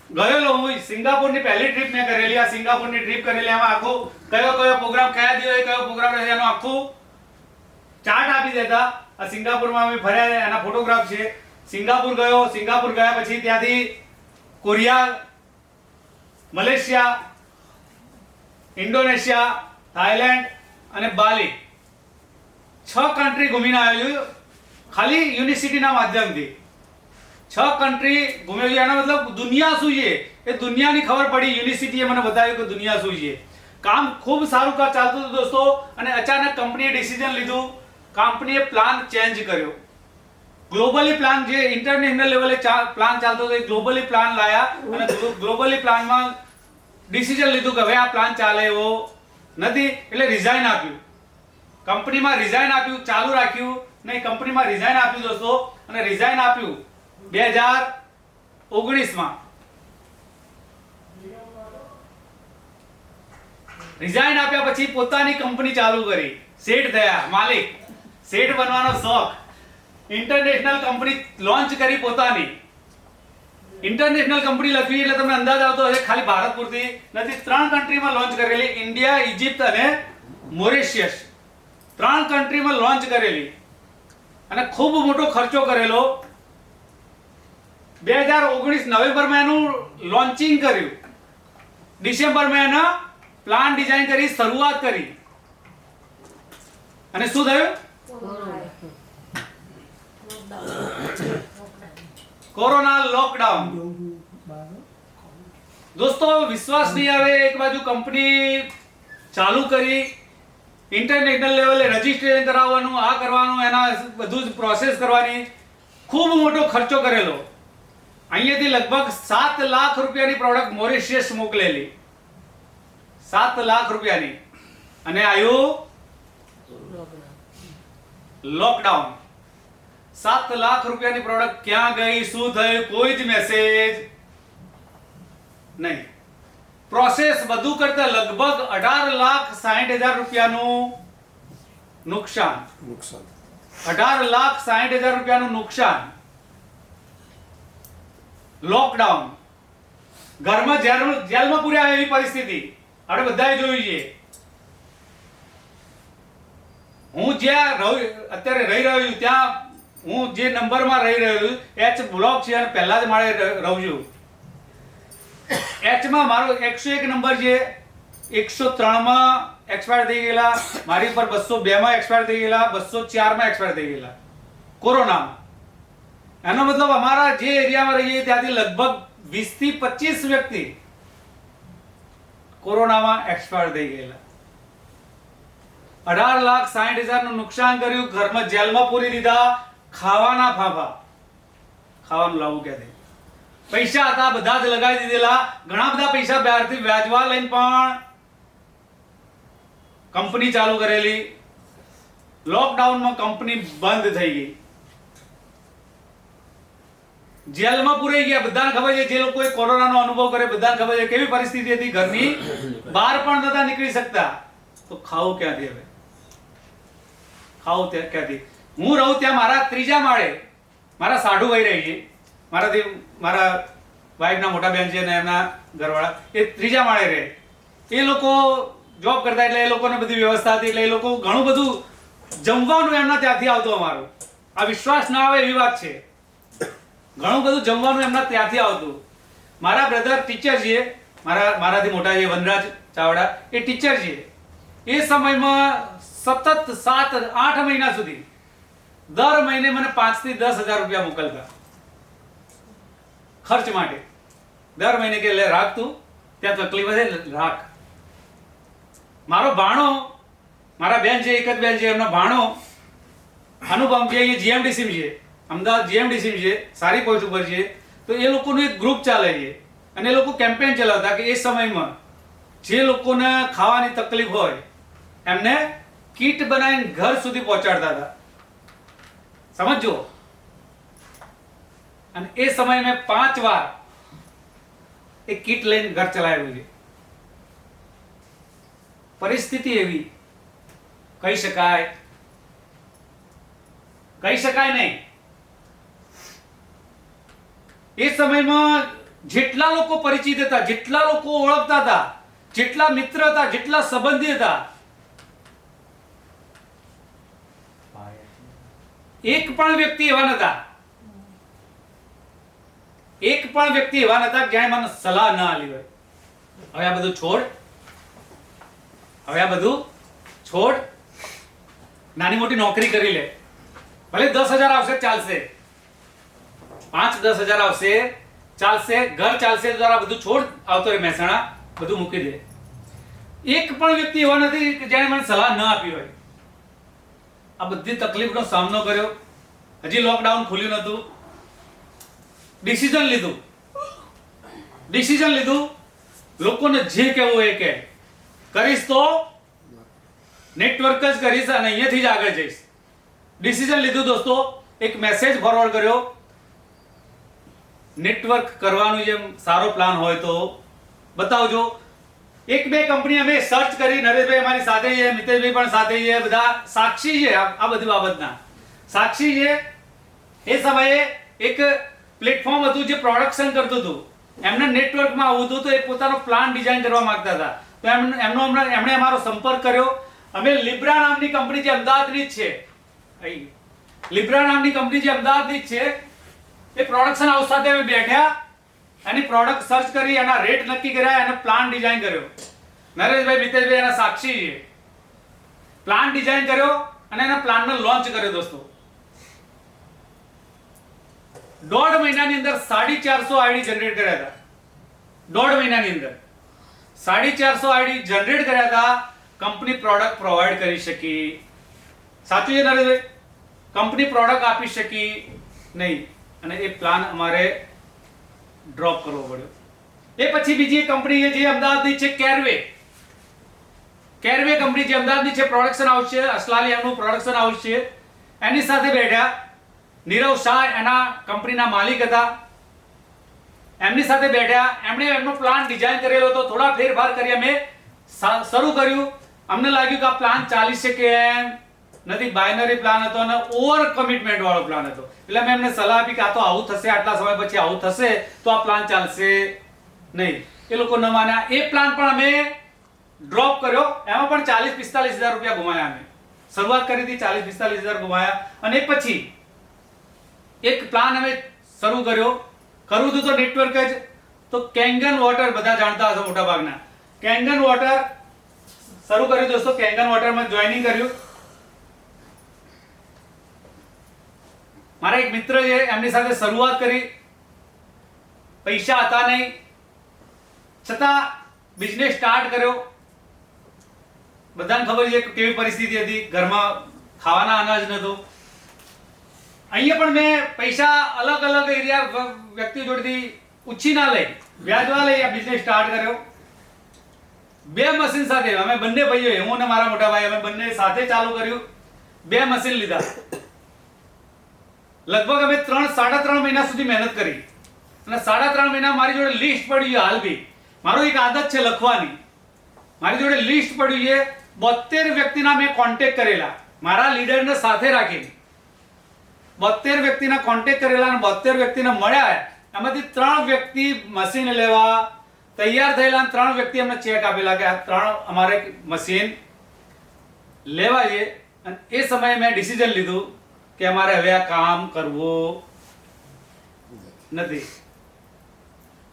ગયેલો હું સિંગાપુરની પહેલી ટ્રીપ મેં કરેલી. આ સિંગાપુરની ટ્રીપ કરેલી, એમાં આખો કયો પ્રોગ્રામ કયા દિવસે કયો પ્રોગ્રામ રહેશે એનો આખું ચાર્ટ આપી દેતા. આ સિંગાપુરમાં અમે ફર્યા, એના ફોટોગ્રાફ છે. સિંગાપુર ગયો, સિંગાપુર ગયા પછી ત્યાંથી કોરિયા, મલેશિયા, ઇન્ડોનેશિયા, થાઈલેન્ડ અને બાલી 6 કન્ટ્રી ઘૂમીને આવ્યો ખાલી યુનિવર્સિટીના માધ્યમથી. 6 કન્ટ્રી ઘૂમ્યો છે. એનો મતલબ દુનિયા શું છે એ દુનિયાની ખબર પડી. યુનિવર્સિટીએ મને બતાવ્યું કે દુનિયા શું છે. કામ ખૂબ સારું ચાલતું હતું દોસ્તો. અને અચાનક કંપનીએ ડિસિઝન લીધું, કંપનીએ પ્લાન ચેન્જ કર્યો. ગ્લોબલી પ્લાન જે ઇન્ટરનેશનલ લેવલે પ્લાન ચાલતો હતો એ ગ્લોબલી પ્લાન લાયા. અને ગ્લોબલી પ્લાનમાં ડિસિઝન લીધું કે હવે આ પ્લાન ચાલે એવો નથી, એટલે રિઝાઇન આપ્યું. કંપનીમાં રિઝાઇન આપ્યું, ચાલુ રાખ્યું નહીં. કંપનીમાં રિઝાઇન આપ્યું દોસ્તો. અને રિઝાઇન આપ્યું 2019માં. રિઝાઇન આપ્યા પછી પોતાની કંપની ચાલુ કરી. શેઠ થયા, માલિક. શેઠ બનવાનો શોખ. ઇન્ટરનેશનલ કંપની લોન્ચ કરી પોતાની. ઇન્ટરનેશનલ કંપની લખવી એટલે તમને અંદાજ આવતો હશે ખાલી ભારત પૂરતી નથી. 3 કન્ટ્રીમાં લોન્ચ કરેલી, ઇન્ડિયા, ઇજિપ્ત અને મોરિશિયસ. 3 કન્ટ્રીમાં લોન્ચ કરેલી અને ખૂબ મોટો ખર્ચો કરેલો. 2019 નવેમ્બરમાં એનું લોન્ચિંગ કર્યું. ડિસેમ્બરમાં એના પ્લાન ડિઝાઇન કરી, શરૂઆત કરી. અને શું થયું? Corona lockdown. દોસ્તો વિશ્વાસ નહીં આવે, એક બાજુ કંપની ચાલુ કરી, ઇન્ટરનેશનલ લેવલે રજીસ્ટ્રેશન કરાવવાનું, આ કરવાનું, એના બધું જ પ્રોસેસ કરવાની, ખૂબ મોટો ખર્ચો કરેલો. અહીંયાથી લગભગ 7 લાખ રૂપિયાની પ્રોડક્ટ મોરિશિયસ મોકલેલી. 7 લાખ રૂપિયાની. અને આવ્યું લોકડાઉન. 7 લાખ રૂપિયાની પ્રોડક્ટ ક્યાં ગઈ, શું થયું, કોઈ જ મેસેજ નહીં. પ્રોસેસ બધું કરતા લગભગ 18,60,000 રૂપિયાનું નુકસાન. 18,60,000 રૂપિયાનું નુકસાન. લોકડાઉન. ઘરમાં જેલમાં પૂર્યા એવી પરિસ્થિતિ આપણે બધાએ જોઈ છે. હું જ્યાં અત્યારે રહી રહ્યો છું ત્યાં, હું જે નંબરમાં રહી રહ્યો છું H બ્લોક છે અને પહેલા જ માળે રહું છું. H માં મારો 101 નંબર છે. 103 માં એક્સપાયર થઈ ગયેલા, મારી પર 202 માં એક્સપાયર થઈ ગયેલા, 204 માં એક્સપાયર થઈ ગયેલા કોરોનામાં. એનો મતલબ અમારા જે એરિયામાં રહીએ ત્યાંથી લગભગ 20 થી 25 વ્યક્તિ કોરોનામાં એક્સપાયર થઈ ગયેલા. 18,60,000 નું નુકસાન કર્યું. ઘરમાં જેલમાં પૂરી દીધા. ખાવાના ફાફા, ખાવાનું લાવવું ક્યાંથી? પૈસા હતા બધા જ લગાવી દીધેલા. ઘણા બધા પૈસા બહારથી વ્યાજવા લઈને પણ કંપની ચાલુ કરેલી. લોકડાઉનમાં કંપની બંધ થઈ ગઈ. જેલમાં પૂરાઈ ગયા. બધાને ખબર છે, જે લોકોએ કોરોનાનો અનુભવ કરે બધાને ખબર છે કેવી પરિસ્થિતિ હતી. ઘરની બહાર પણ નતા નીકળી શકતા. તો ખાવું ક્યાંથી? હવે ખાવું ક્યાંથી? હું રહું ત્યાં મારા 3જા માળે મારા સાઢુભાઈ રહી છે. મારા વાઈફના મોટા બેન છે અને એમના ઘરવાળા એ 3જા માળે રહે. એ લોકો જોબ કરતા એટલે એ લોકોને બધી વ્યવસ્થા હતી એટલે એ લોકો ઘણું બધું જમવાનું એમના ત્યાંથી આવતું. અમારું આ વિશ્વાસ ના આવે એવી વાત છે. ઘણું બધું જમવાનું એમના ત્યાંથી આવતું. મારા બ્રધર ટીચર છે, મારાથી મોટા છે, વનરાજ ચાવડા, એ ટીચર છે. એ સમયમાં સતત 7-8 મહિના સુધી દર મહિને મને 5 થી 10,000 રૂપિયા મોકલતા ખર્ચ માટે. દર મહિને કે લે રાખ, તું ત્યાં તકલીફ છે રાખ. મારો ભાણો, મારા બેન છે, એક જ બેન છે, એમનો ભાણો અનુપમ છે, એ જીએમડીસી છે, અમદાવાદ જીએમડીસી છે, સારી પોસ્ટ ઉપર છે. તો એ લોકોનું એક ગ્રુપ ચાલે છે અને એ લોકો કેમ્પેન ચલાવતા કે એ સમયમાં જે લોકોને ખાવાની તકલીફ હોય એમને કીટ બનાવીને ઘર સુધી પહોંચાડતા હતા. સમજો. અને એ સમયે મેં 5 વાર એ કીટ લઈને ઘર ચલાવ્યું છે. પરિસ્થિતિ એવી કહી શકાય નહીં. એ સમયમાં જેટલા લોકો પરિચિત હતા, જેટલા લોકો ઓળખતા હતા, જેટલા મિત્ર હતા, જેટલા સંબંધી હતા, એક પણ વ્યક્તિ એવા નતા, એક પણ વ્યક્તિ એવા નતા જ્યાં મને સલાહ ના આલી હોય. હવે આ બધું છોડ, હવે આ બધું છોડ, નાની મોટી નોકરી કરી લે, ભલે 10,000 આવશે ચાલશે, 5-10,000 આવશે ચાલશે, ઘર ચાલશે, તો આ બધું છોડ, આવતો રે મહેસાણા, બધું મૂકી દે. એક પણ વ્યક્તિ એવા નથી કે જેણે મને સલાહ ન આપી હોય. આ બધી તકલીફનો સામનો કર્યો, હજી લોકડાઉન ખુલ્યું નતું, ડિસિઝન લીધું, લોકોને જે કહેવું એ કે કરીશ તો નેટવર્ક જ કરીશ અને અહીંયાથી જ આગળ જઈશ. ડિસિઝન લીધું દોસ્તો, એક મેસેજ ફોરવર્ડ કર્યો. નેટવર્ક કરવાનું જેમ સારો પ્લાન હોય તો બતાવજો. 1-2 કંપની અમે સર્ચ કરી, નરેશભાઈ અમારી સાથે છે, મિતેશભાઈ પણ સાથે છે, બધા સાક્ષી છે આ બધી બાબતના, સાક્ષી છે. એ સમયે એક પ્લેટફોર્મ હતું જે પ્રોડક્શન કરતું હતું, એમને નેટવર્કમાં આવવું હતું, તો એ પોતાનો પ્લાન ડિઝાઇન કરવા માંગતા હતા. તો એમણે અમારો સંપર્ક કર્યો. અમે લિબ્રા નામની કંપની જે અમદાવાદની જ છે, લિબ્રા નામની કંપની જે અમદાવાદની જ છે, એ પ્રોડક્શન હાઉસ સાથે અમે બેઠ્યા, એની પ્રોડક્ટ સર્ચ કરી, એના રેટ નક્કી કર્યા, એનો પ્લાન ડિઝાઇન કર્યો. નરેશભાઈ, મિતેશભાઈ એના સાક્ષી છે. પ્લાન ડિઝાઇન કર્યો અને એના પ્લાનને લોન્ચ કર્યો દોસ્તો. 1.5 મહિનાની અંદર 450 આઈડી જનરેટ કર્યા હતા. 1.5 મહિનાની અંદર 450 આઈડી જનરેટ કર્યા હતા. કંપની પ્રોડક્ટ પ્રોવાઈડ કરી શકી, સાચું છે નરેશભાઈ? કંપની પ્રોડક્ટ આપી શકી નહીં, અને એ પ્લાન અમારે ડ્રોપ કરવો પડ્યો. એ પછી બીજી એક કંપની છે જે અમદાવાદની છે, કેરવે કંપની જે અમદાવાદની છે, પ્રોડક્શન હાઉસ છે, અસલાલી એમનું પ્રોડક્શન હાઉસ છે. એની સાથે બેઠા. નીરવ શાહ એના કંપનીના માલિક હતા, એમની સાથે બેઠા. એમણે એમનો પ્લાન ડિઝાઇન કરેલો હતો, થોડા ફેરફાર કરી અમે શરૂ કર્યું. અમને લાગ્યું કે આ પ્લાન ચાલી શકે એમ નથી. બાયનરી પ્લાન હતો અને ઓવર કમિટમેન્ટ વાળો પ્લાન હતો. એટલે મેં એમને સલાહ આપી કે આ તો આવું થશે, આટલા સમય પછી આવું થશે, તો આ પ્લાન ચાલશે નહીં. એ લોકો ન માન્યા. એ પ્લાન પણ અમે ડ્રોપ કર્યો. એમાં પણ 40-45 હજાર રૂપિયા ગુમાયા. અમે શરૂઆત કરી હતી, 40-45 હજાર ગુમાયા. અને પછી એક પ્લાન અમે શરૂ કર્યો. કરવું હતું તો નેટવર્ક જ. તો કેંગન વોટર બધા જાણતા હશો મોટા ભાગના. કેંગન વોટર શરૂ કર્યું દોસ્તો. કેંગન વોટરમાં જોઈનિંગ કર્યું. મારા એક મિત્ર છે, એમની સાથે શરૂઆત કરી. પૈસા હતા નહીં, છતાં બિઝનેસ સ્ટાર્ટ કર્યો. બધાને ખબર છે કેવી પરિસ્થિતિ હતી, ઘરમાં ખાવાના અનાજ નહોતું. અહીંયા પણ મેં પૈસા અલગ અલગ એરિયા વ્યક્તિ જોડેથી ઉછીના લઈ, વ્યાજવા લઈ આ બિઝનેસ સ્ટાર્ટ કર્યો. 2 મશીન સાથે અમે બંને ભાઈઓ, હું અને મારા મોટા ભાઈ, અમે બંને સાથે ચાલુ કર્યું. 2 મશીન લીધા. લગભગ અમે 3-3.5 મહિના સુધી મહેનત કરી, અને 3.5 મહિના મારી જોડે લિસ્ટ પડ્યું છે. હાલ બી મારો એક આદત છે લખવાની. મારી જોડે લિસ્ટ પડ્યું છે. 72 વ્યક્તિના મેં કોન્ટેક્ટ કરેલા, મારા લીડરને સાથે રાખીને 72 વ્યક્તિના કોન્ટેક્ટ કરેલા, અને 72 વ્યક્તિને મળ્યા. એમાંથી 3 વ્યક્તિ મશીન લેવા તૈયાર થયેલા, અને 3 વ્યક્તિ અમને ચેક આપેલા કે આ 3 અમારે મશીન લેવા છે. અને એ સમયે મેં ડિસિઝન લીધું કે અમારે હવે આ કામ કરવું નથી.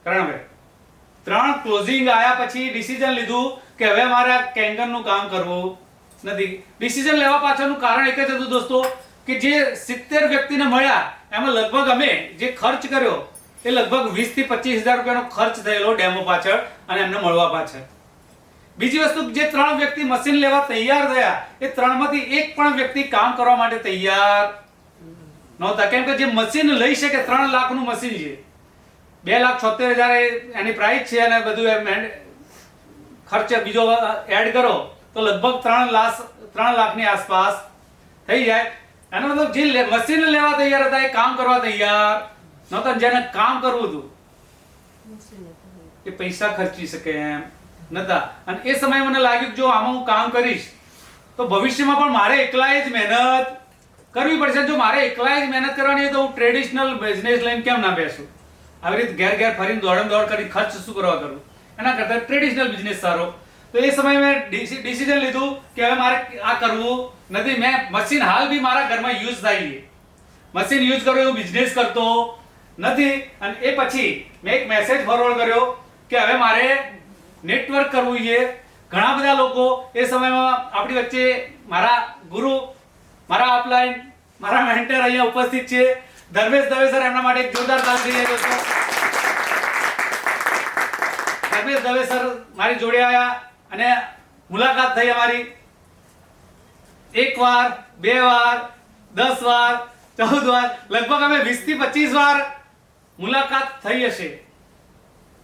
કરણભાઈ, 3 ક્લોઝિંગ આયા પછી ડિસિઝન લીધું કે હવે મારે કેંગનનું કામ કરવું નથી. ડિસિઝન લેવા પાછળનું કારણ એક જ હતું દોસ્તો, કે જે 70 વ્યક્તિને મળ્યા એમાં લગભગ અમે જે ખર્ચ કર્યો એ લગભગ 20-25 હજાર રૂપિયાનો ખર્ચ થયેલો ડેમો પાછળ અને એમને મળવા પાછળ. બીજી વસ્તુ, જે 3 વ્યક્તિ મશીન લેવા તૈયાર થયા, એ 3માંથી એક પણ વ્યક્તિ કામ કરવા માટે તૈયાર નહોતા. કેમ કે જે મશીન લઈ શકે, 3 લાખનું મશીન છે, 2,76,000 એની પ્રાઇસ છે, અને બધું ખર્ચ બીજો એડ કરો તો લગભગ 3 લાખની આસપાસ થઈ જાય. એનો મતલબ જે મશીન લેવા તૈયાર હતા એ કામ કરવા તૈયાર નહોતા. જેને કામ કરવું હતું એ પૈસા ખર્ચી શકે એમ નતા. અને એ સમયે મને લાગ્યું કે જો આમાં હું કામ કરીશ તો ભવિષ્યમાં પણ મારે એકલાએ જ મહેનત કરવી પડશે. જો મારે એકલાએ જ મહેનત કરવાની હોય તો હું ટ્રેડિશનલ બિઝનેસ લઈને કેમ ના બેસું? આવી રીતે ઘેર ઘેર ફરીને દોડ કરી ખર્ચ શું કરવા કરું, એના કરતાં ટ્રેડિશનલ બિઝનેસ સારો. તો એ સમયે મેં ડિસિઝન લીધું કે હવે મારે આ કરવું નથી. મેં મશીન હાલ બી મારા ઘરમાં યુઝ થાય છે, મશીન યુઝ કરું એવું બિઝનેસ કરતો નથી. અને એ પછી મેં એક મેસેજ ફોરવર્ડ કર્યો કે હવે મારે નેટવર્ક કરવું છે. ઘણા બધા લોકો એ સમયમાં આપણી વચ્ચે મારા ગુરુ, મારા અપલાઈન, મારા મેન્ટર અહીંયા ઉપસ્થિત છે. ધર્મેશ દવે સર, એમના માટે એક જોરદાર તાળી દઈએ દોસ્તો. ધર્મેશ દવે સર મારી જોડે આવ્યા અને મુલાકાત થઈ અમારી. એક વાર, બે વાર, 10 વાર, 14 વાર, લગભગ અમે 20 થી 25 વાર મુલાકાત થઈ હશે.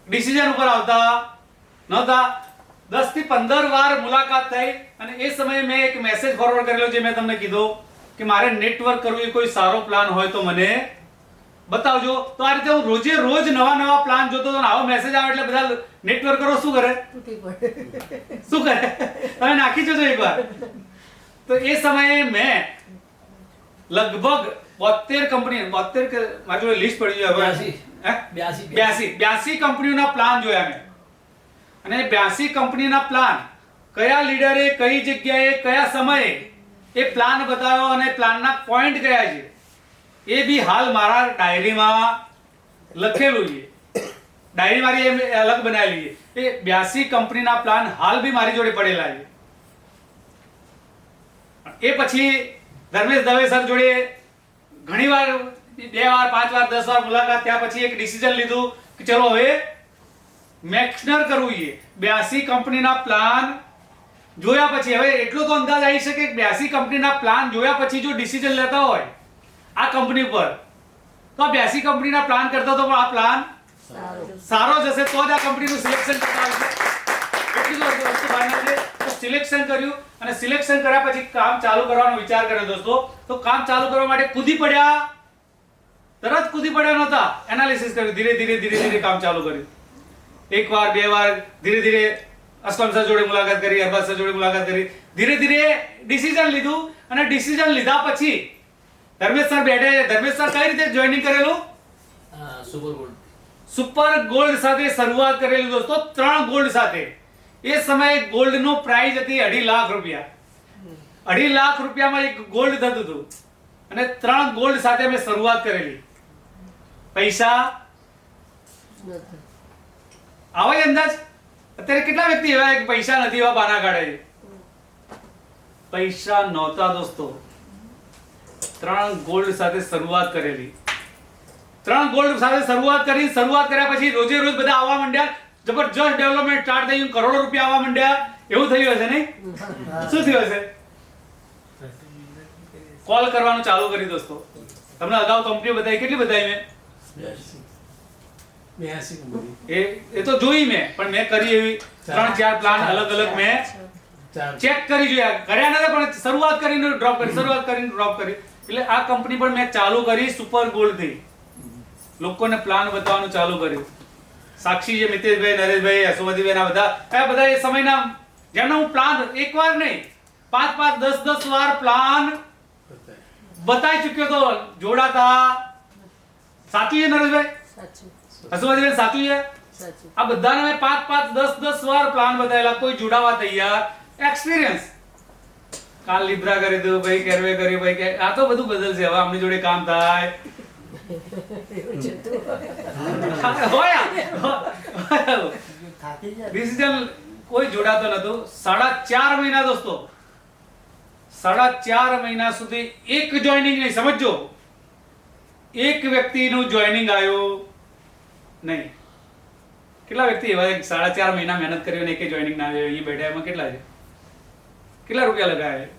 ડિસિઝન ઉપર આવતા નહોતા. 10 થી 15 વાર મુલાકાત થઈ. અને એ સમયે મેં એક મેસેજ ફોરવર્ડ કરેલો, જે મેં તમને કીધું કે મારે નેટવર્ક કરવું, એ કોઈ સારો પ્લાન હોય તો મને બતાવજો. તો આ રીતે હું રોજે રોજ નવા પ્લાન જોતો હતો. આવો મેસેજ આવે એટલે બધા નેટવર્ક કરો શું કરે, શું કરે, તમે નાખી જોજો એકવાર. તો એ સમયે મેં લગભગ 72 કંપની, 72 કે મારી જોડે લિસ્ટ પડી છે હવે, 82 કંપનીઓના પ્લાન જોયા મેં. અને 82 કંપનીના પ્લાન કયા લીડરે કઈ જગ્યાએ કયા સમયે એ પ્લાન બતાવ્યો અને પ્લાનના પોઈન્ટ કયા છે એ બી હાલ મારા ડાયરીમાં લખેલું છે. ડાયરી મારી એમ અલગ બનાવેલી છે. એ 82 કંપનીના પ્લાન હાલ બી મારી જોડે પડેલા છે. એ પછી ધર્મેશ દવે સર જોડે ઘણીવાર 2 વાર, 5 વાર, 10 વાર મુલાકાત થયા પછી એક ડિસિઝન લીધું કે ચલો હવે મેક્સનર કરવું છે. 82 કંપનીના પ્લાન જોયા પછી હવે એટલો તો અંદાજ આવી શકે કે 82 કંપનીના પ્લાન જોયા પછી જો ડિસિઝન લેતા હોય આ કંપની પર, તો આ 82 કંપનીના પ્લાન કરતા તો પણ આ પ્લાન સારો જશે, તો જ આ કંપનીનું સિલેક્શન કરતા આવશે. એટલી જ વસ્તુ ફાઇનલ છે. તો સિલેક્શન કર્યું અને સિલેક્શન કર્યા પછી કામ ચાલુ કરવાનો વિચાર કર્યો દોસ્તો. તો કામ ચાલુ કરવા માટે કૂદી પડ્યા, તરત કૂદી પડ્યા નહોતા. એનાલિસિસ કર્યું, ધીરે ધીરે કામ ચાલુ કર્યું. એક વાર, બે વાર, ધીરે ધીરે અસ્લમ સર જોડે મુલાકાત કરી, અરબાઝ સર જોડે મુલાકાત કરી, ધીરે ધીરે ડિસિઝન લીધું. અને ડિસિઝન લીધા પછી ધર્મેશ સર બેઠે. ધર્મેશ સર કઈ રીતે જોઈનિંગ કરેલું? સુપર ગોલ્ડ સાથે શરૂઆત કરેલી દોસ્તો, 3 ગોલ્ડ સાથે. એ સમયે ગોલ્ડનો પ્રાઇસ હતી 2.5 લાખ રૂપિયા. 2.5 લાખ રૂપિયામાં એક ગોલ્ડ થતું હતું અને 3 ગોલ્ડ સાથે મેં શરૂઆત કરેલી. પૈસા આવે અંદાજ? અત્યારે કેટલા વ્યક્તિ એવા કે પૈસા નથી એવા બાના કાઢે છે? પૈસા નહોતા દોસ્તો. 3 ગોલ્ડ સાથે શરૂઆત કરેલી. 3 ગોલ્ડ સાથે શરૂઆત કર્યા પછી રોજે રોજ બધા આવવા માંડ્યા. જબરજસ્ત ડેવલપમેન્ટ સ્ટાર્ટ થઈ ગયું. કરોડો રૂપિયા આવવા માંડ્યા. એવું થયું હશે નહીં? શું થયું હશે? કોલ કરવાનું ચાલુ કરી દોસ્તો. તમને અગાઉ કંપનીઓ બતાવી, કેટલી બતાવી મેં? એ તો જોઈ મેં, પણ મેં કરી એવી 3-4 પ્લાન અલગ મેં ચેક કરી જોયા. કર્યા નતા પણ શરૂઆત કરીને ડ્રોપ કરી. એટલે આ કંપની પણ મેં ચાલુ કરી સુપર ગોલ્ડ થી. લોકોને પ્લાન બતાવવાનું ચાલુ કર્યું. સાક્ષી છે, મિતેશભાઈ, નરેશભાઈ, યશોમતીભાઈ, બધા એ સમયના જેમના હું પ્લાન એક વાર નહીં 5-5, 10-10 વાર પ્લાન બતાવી ચૂક્યો તો. જોડાતા. સાચું છે નરેશભાઈ? યશોમતીભાઈ સાચું છે? આ બધાને મેં 5-5, 10-10 વાર પ્લાન બતાવેલા. કોઈ જોડાવા તૈયાર. એક્સપિરિયન્સ. કાલ લિબ્રા કરી દો ભાઈ, કેરવે કર્યું ભાઈ, આ તો બધું બદલશે. હવે આમની જોડે કામ થાય. ડિસિઝન કોઈ જોડાતો નતો. 4.5 મહિના દોસ્તો, 4.5 મહિના સુધી એક જોઈનિંગ નહીં. સમજો, એક વ્યક્તિનું જોઈનિંગ આવ્યું નહીં. કેટલા વ્યક્તિ એવા 4.5 મહિના મહેનત કરી અને એક જોઈનિંગ ના આવ્યો? એ બેઠા એમાં કેટલા છે? કેટલા રૂપિયા લગાવ્યા?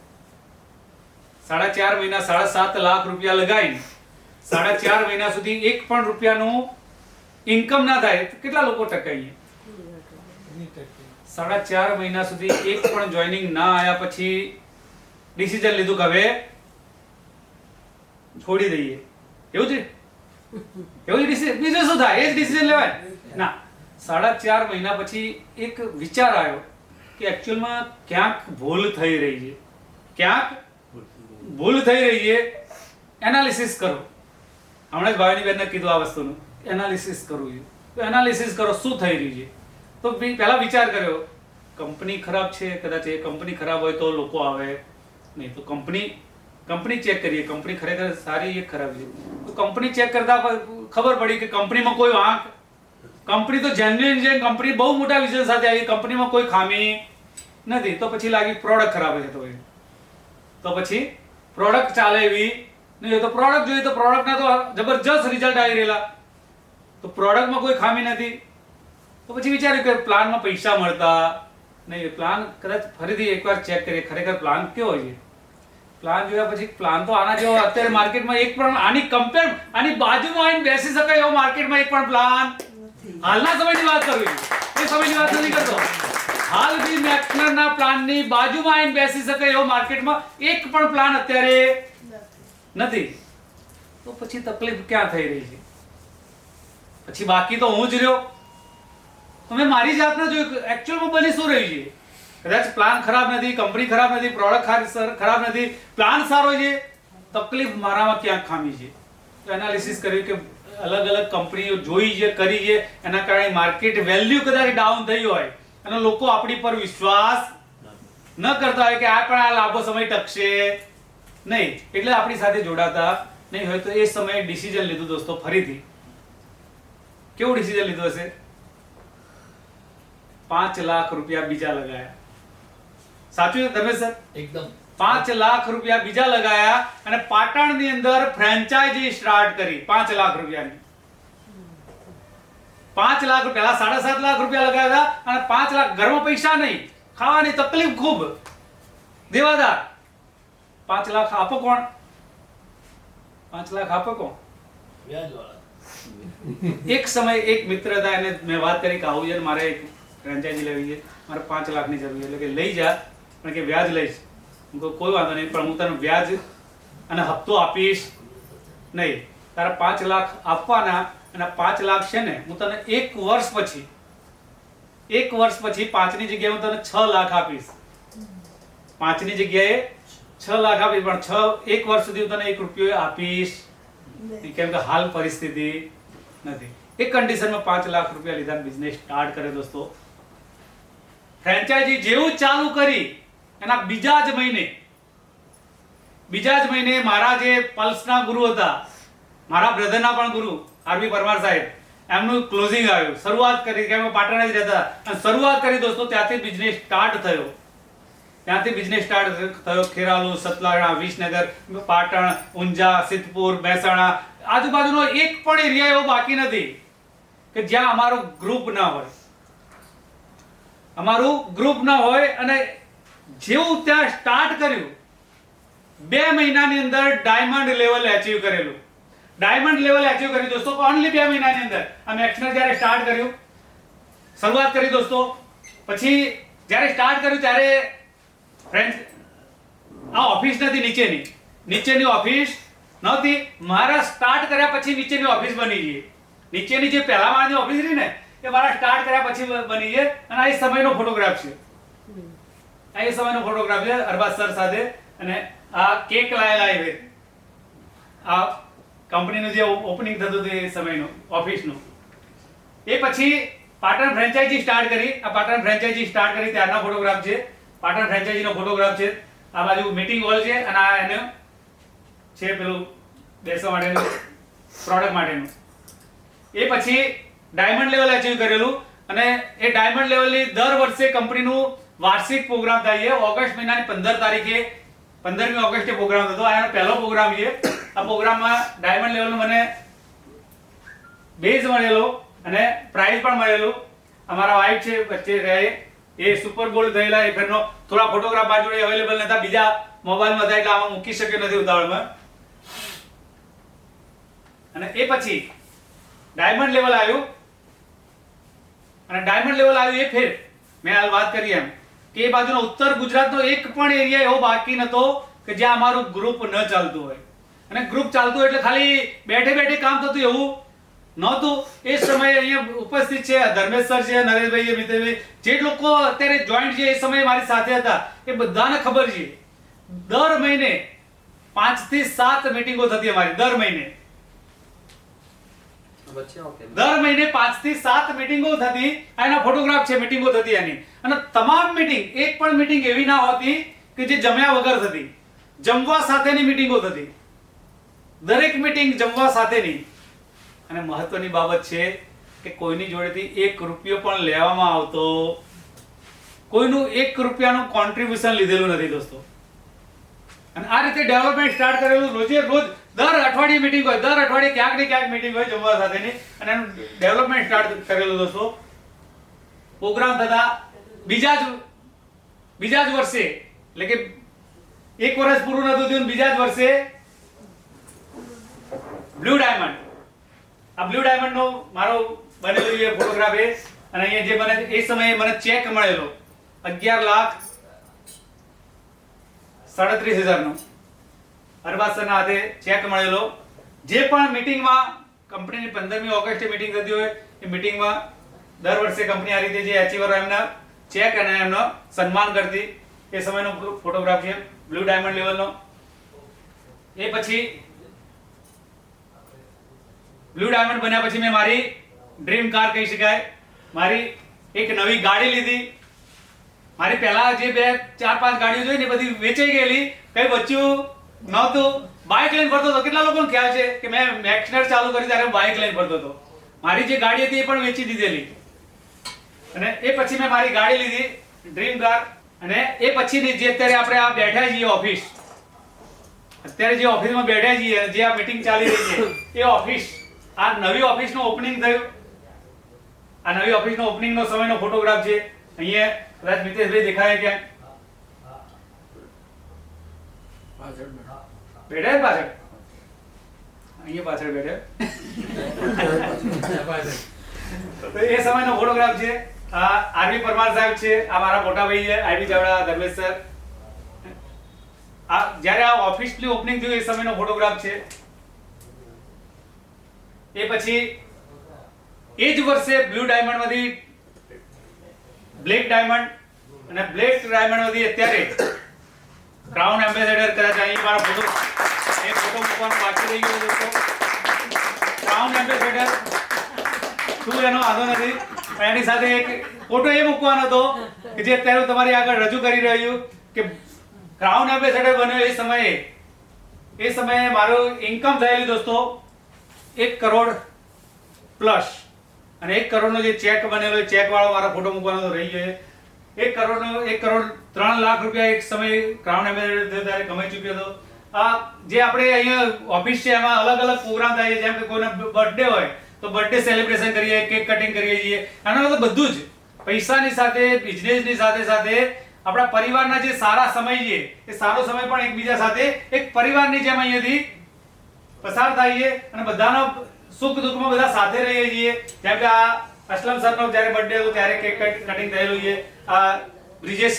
4.5 મહિના 7.5 લાખ રૂપિયા લગાવીને 4.5 મહિના સુધી એક પણ રૂપિયાનું ઇન્કમ ના થાય તો કેટલા લોકો ટકાઈએ? 4.5 મહિના સુધી એક પણ જોઈનિંગ ના આવ્યા પછી ડિસિઝન લીધું કે હવે છોડી દઈએ. એવું છે? એવું ડિસિઝન બીજું શું થાય? એ જ ડિસિઝન લેવાય ના. 4.5 મહિના પછી એક વિચાર આવ્યો કે એકચ્યુઅલમાં ક્યાંક ભૂલ થઈ રહી છે. એનાલિસિસ કરો. હમણાં જ ભાવિની બેનને કીધું આ વસ્તુનું એનાલિસિસ કરવું છે. તો એનાલિસિસ કરો શું થઈ રહ્યું છે. તો પહેલા વિચાર કર્યો કંપની ખરાબ છે, કદાચ એ કંપની ખરાબ હોય તો લોકો આવે નહીં. તો કંપની ચેક કરીએ, કંપની ખરેખર સારી કે ખરાબ છે. તો કંપની ચેક કરતા ખબર પડી કે કંપનીમાં કોઈ વાંક, કંપની તો જેન્યુઇન છે, કંપની બહુ મોટા વિઝન સાથે આવી, કંપનીમાં કોઈ ખામી નથી. તો પછી લાગી પ્રોડક્ટ ખરાબ છે. તો પછી પ્રોડક્ટ ચાલે એવી નહીં. તો પ્રોડક્ટ જોઈએ તો પ્રોડક્ટના તો જબરજસ્ત રિઝલ્ટ આવી રહેલા, તો પ્રોડક્ટમાં કોઈ ખામી નથી. તો પછી વિચાર્યું કે પ્લાનમાં પૈસા મળતા નહીં. પ્લાન કદાચ ફરીથી એકવાર ચેક કરીએ ખરેખર પ્લાન કેવો છે. પ્લાન જોયા પછી પ્લાન તો આના જેવો અત્યારે માર્કેટમાં એક પણ આની કમ્પેર આની બાજુમાં આવીને બેસી શકાય એવો માર્કેટમાં એક પણ પ્લાન હાલના સમયની વાત કરું છું, એ સમયની વાત નથી કરતો. હાલ બી મેક્સનરના પ્લાનની બાજુમાં આવીને બેસી શકાય એવો માર્કેટમાં એક પણ પ્લાન અત્યારે નથી. તો પછી તકલીફ ક્યાં થઈ રહી છે? પછી બાકી તો હું જ રહ્યો. તમે મારી જાતને જોયું એકચ્યુઅલમાં બની શું રહ્યું છે. કદાચ પ્લાન ખરાબ નથી, કંપની ખરાબ નથી, પ્રોડક્ટ ખરાબ નથી, પ્લાન સારો છે, તકલીફ મારામાં ક્યાંક ખામી છે. તો એનાલિસિસ કર્યું કે અલગ અલગ કંપનીઓ જોઈ છે, કરી છે, એના કારણે માર્કેટ વેલ્યુ કદાચ ડાઉન થઈ હોય અને લોકો આપણી પર વિશ્વાસ ન કરતા હોય કે આ પણ આ લાંબો સમય ટકશે નહીં, એટલે આપણી સાથે જોડાતા નહીં હોય. તો એ સમયે ડિસિઝન લીધું દોસ્તો. ફરીથી કેવું ડિસિઝન લીધું હશે? 5 લાખ રૂપિયા બીજા લગાયા. સાચું છે તમે સર? એકદમ 5 લાખ રૂપિયા બીજા લગાયા અને પાટણની અંદર ફ્રેન્ચાઇઝી સ્ટાર્ટ કરી 5 લાખ રૂપિયાની. 5 લાખ રૂપિયા, 7.5 લાખ રૂપિયા લગાવ્યા હતા અને 5 લાખ. ઘરમાં પૈસા નહીં, ખાવાની તકલીફ ખૂબ, દેવાદાર. 5 લાખ આપો કોણ? 5 લાખ આપો કોણ? વ્યાજવાળા. એક સમય એક મિત્ર હતા, એને મેં વાત કરી કે આવું છે મારે એક ફ્રેન્ચાઇઝી લેવી છે, મારે 5 લાખની જરૂર છે. એટલે કે લઈ જા, પણ કે વ્યાજ લઈશ. હું કહું કોઈ વાંધો નહીં, પણ હું તને વ્યાજ અને હપ્તો આપીશ નહીં. તારા 5 લાખ આપવાના અને 5 લાખ છે ને હું તને 1 વર્ષ પછી 5 ની જગ્યાએ હું તને 6 લાખ આપીશ. 5 ની જગ્યાએ 6 લાખ આપીશ, પણ 1 વર્ષ સુધી હું તને 1 રૂપિયો આપીશ નહીં, કેમ કે હાલ પરિસ્થિતિ નથી. એક કન્ડિશનમાં 5 લાખ રૂપિયા લીધા, બિઝનેસ સ્ટાર્ટ કરે દોસ્તો. ફ્રેન્ચાઇઝી જેવું ચાલુ કરી એના બીજા જ મહિને મારા જે પલ્સના ગુરુ હતા, મારા બ્રધરના પણ ગુરુ આરબી પરમાર સાહેબ, એમનું ક્લોઝિંગ આવ્યું. શરૂઆત કરી કે અમે પાટણ જ રહેતા અને શરૂઆત કરી દોસ્તો. ત્યાંથી બિઝનેસ સ્ટાર્ટ થયો. ખેરાલુ, સતલાણા, વિસનગર, પાટણ, ઊંઝા, સિદ્ધપુર, મહેસાણા, આજુબાજુનો એક પણ એરિયા એવો બાકી નથી કે જ્યાં અમારું ગ્રુપ ના હોય. અને જેવું ત્યાં સ્ટાર્ટ કર્યું 2 મહિનાની અંદર ડાયમંડ લેવલ એચીવ કરેલું. દોસ્તો ઓનલી 2 મહિનાની અંદર. આ મેક્સનર જ્યારે સ્ટાર્ટ કર્યું, શરૂઆત કરી દોસ્તો. પછી જ્યારે સ્ટાર્ટ કર્યું ત્યારે ફ્રેન્ડ આ ઓફિસ નથી, નીચેની ઓફિસ નહોતી. મારા સ્ટાર્ટ કર્યા પછી નીચેની ઓફિસ બની છે. નીચેની જે પહેલા માળની ઓફિસ રહી ને એ મારા સ્ટાર્ટ કર્યા પછી બની છે. અને આ એ સમયનો ફોટોગ્રાફ છે, અરબાઝ સર સાથે. અને આ કેક લાયેલા છે, આ કંપનીનું જે ઓપનિંગ થતું હતું એ સમયનું ઓફિસનું. એ પછી પાટણ ફ્રેન્ચાઇઝી સ્ટાર્ટ કરી. આ પાટણ ફ્રેન્ચાઇઝી સ્ટાર્ટ કરી ત્યારના ફોટોગ્રાફ છે. પાટણ ફ્રેન્ચાઇઝીનો ફોટોગ્રાફ છે. આ બાજુ મીટિંગ હોલ છે અને આ એનો છે પેલું બેસવા માટેનું, પ્રોડક્ટ માટેનું. એ પછી ડાયમંડ લેવલ અચીવ કરેલું. અને એ ડાયમંડ લેવલની દર વર્ષે કંપનીનું વાર્ષિક પ્રોગ્રામ થાય છે. ઓગસ્ટ મહિનાની 15 તારીખે 15મી ઓગસ્ટે પ્રોગ્રામ થતો. આ એનો પહેલો પ્રોગ્રામ છે. આ પ્રોગ્રામમાં ડાયમંડ લેવલનો મને બેઝ મળેલો અને પ્રાઇઝ પણ મળેલું. અમારા વાઇફ છે વચ્ચે રહે, એ સુપર ગોલ્ડ થયેલા. એ ફેરનો થોડા ફોટોગ્રાફ આ જોડે અવેલેબલ નતા, બીજા મોબાઈલમાં હતા એટલે આમાં મૂકી શક્યો નથી ઉતાવળમાં. અને એ પછી ડાયમંડ લેવલ આવ્યું. અને ડાયમંડ લેવલ આવ્યું એ ફેર મેં હાલ વાત કરી એમ કે એ બાજુનો ઉત્તર ગુજરાતનો એક પણ એરિયા એવો બાકી નતો કે જ્યાં અમારું ગ્રુપ ન ચાલતું હોય. અને ગ્રુપ ચાલતું એટલે ખાલી બેઠે કામ થતું એવું નહોતું. એ સમયે અહીંયા ઉપસ્થિત છે ધર્મેશ સર છે, નરેશભાઈ, મિત્રભાઈ, જે લોકો અત્યારે જોઈન્ટ છે એ સમયે મારી સાથે હતા, એ બધાને ખબર છે. દર મહિને 5 થી 7 મીટિંગો થતી અમારી, દર મહિને. વચ્ચે ઓકે દર મહિને 5 થી 7 મીટિંગો થતી, આ એના ફોટોગ્રાફ છે, મીટિંગો થતી એની. અને તમામ મીટિંગ, એક પણ મીટિંગ એવી ના હોતી કે જે જમ્યા વગર થતી. જમવા સાથેની મીટિંગો થતી, દરેક મીટિંગ જમવા સાથેની. અને મહત્વની બાબત છે કે કોઈની જોડેથી 1 રૂપિયો પણ લેવામાં આવતો, કોઈનું 1 રૂપિયાનું કોન્ટ્રીબ્યુશન લીધેલું નથી દોસ્તો. અને આ રીતે ડેવલપમેન્ટ સ્ટાર્ટ કરેલું. રોજે રોજ દર અઠવાડિયે મીટિંગ હોય, દર અઠવાડિયે ક્યાંક ને ક્યાંક મીટિંગ હોય જમવા સાથેની. અને એનું ડેવલપમેન્ટ સ્ટાર્ટ કરેલું દોસ્તો. પ્રોગ્રામ થતા બીજા જ વર્ષે, એટલે કે 1 વર્ષ પૂરું નતું થયું, બીજા જ વર્ષે બ્લુ ડાયમંડ, આ બ્લુ ડાયમંડ નો મારો બનેલો એ ફોટોગ્રાફ છે. અને અહીંયા જે મને એ સમયે મને ચેક મળેલો 11,37,000 નો અરબાઝ સરના હાથે ચેક મળેલો. જે પણ મીટિંગમાં કંપનીની 15મી ઓગસ્ટે મીટિંગ થતી હોય એ મીટિંગમાં દર વર્ષે કંપની આ રીતે જે એચીવરો એમના ચેક અને એમનો સન્માન કરતી, એ સમયનો ફોટોગ્રાફ છે બ્લુ ડાયમંડ લેવલનો. એ પછી બ્લુ ડાયમંડ બન્યા પછી મેં મારી ડ્રીમ કાર કહી શકાય, મારી એક નવી ગાડી લીધી. મારી પહેલા જે 2-4-5 ગાડીઓ જોઈ ને બધી વેચાઈ ગયેલી, કઈ બચ્યું નહોતું. બાઇક લઈને ફરતો હતો. કેટલા લોકોને ખ્યાલ છે કે મેં મેક્સનર ચાલુ કરી ત્યારે બાઇક લઈને ફરતો હતો. મારી જે ગાડી હતી એ પણ વેચી દીધેલી. અને એ પછી મેં મારી ગાડી લીધી ડ્રીમ કાર. અને એ પછીની જે અત્યારે આપણે આ બેઠા છીએ ઓફિસ, અત્યારે જે ઓફિસમાં બેઠા છીએ, જે આ મીટિંગ ચાલી રહી છે એ ઓફિસ, આ નવી ઓફિસનું ઓપનિંગ થયું. આ નવી ઓફિસનો ઓપનિંગનો સમયનો ફોટોગ્રાફ છે. અહીંયા કદાચ મિતેશભાઈ દેખાય ક્યાંક બેઠા પાછળ, અહીંયા પાછળ બેઠા. તો એ સમયનો ફોટોગ્રાફ છે. આ આરવી પરમાર સાહેબ છે, આ મારા મોટા ભાઈ છે આઈવી ચાવડા, ધર્મેશ સર. આ જ્યારે આ ઓફિસની ઓપનિંગ થયું એ સમયનો ફોટોગ્રાફ છે. એ પછી એ જ વર્ષે બ્લુ ડાયમંડ માંથી બ્લેક ડાયમંડ, અને બ્લેક ડાયમંડ માંથી અત્યારે ક્રાઉન એમ્બેસેડર. કદાચ અહીં મારા ફોટો મૂકવાનું બાકી રહી ગયું દોસ્તો. ક્રાઉન એમ્બેસેડર શું એનો વાંધો નથી, પણ એની સાથે એક ફોટો એ મૂકવાનો હતો કે જે અત્યારે હું તમારી આગળ રજૂ કરી રહ્યો કે ક્રાઉન એમ્બેસેડર બન્યો એ સમયે મારું ઇન્કમ થયેલી દોસ્તો 1 કરોડ પ્લસ. અને 1 કરોડનો જે ચેક બનેલો, ચેક વાળો મારો ફોટો મૂકવાનો રહી ગયો. 1 કરોડ 3 લાખ રૂપિયા એક સમય ક્રાઉન એમ્બેસેડર ત્યારે કમાઈ ચૂક્યો હતો. આ જે આપણે અહીંયા ઓફિસ છે એમાં અલગ અલગ પ્રોગ્રામ થાય છે. જેમ કે કોઈનો બર્થડે હોય તો બર્થડે સેલિબ્રેશન કરીએ, કેક કટિંગ કરીએ છીએ. આના તો બધું જ પૈસાની સાથે, બિઝનેસની સાથે સાથે આપણા પરિવારના જે સારા સમય છે એ સારો સમય પણ એકબીજા સાથે એક પરિવારની જેમ અહીંયાથી પસાર થાય છે. અને બધાનો સુખ દુઃખમાં બધા સાથે રહીએ છીએ. જેમ કે આ અસલમ સરનો જ્યારે બર્થડે હતો ત્યારે કેક કટિંગ થયેલું છે. આ બ્રિજેશ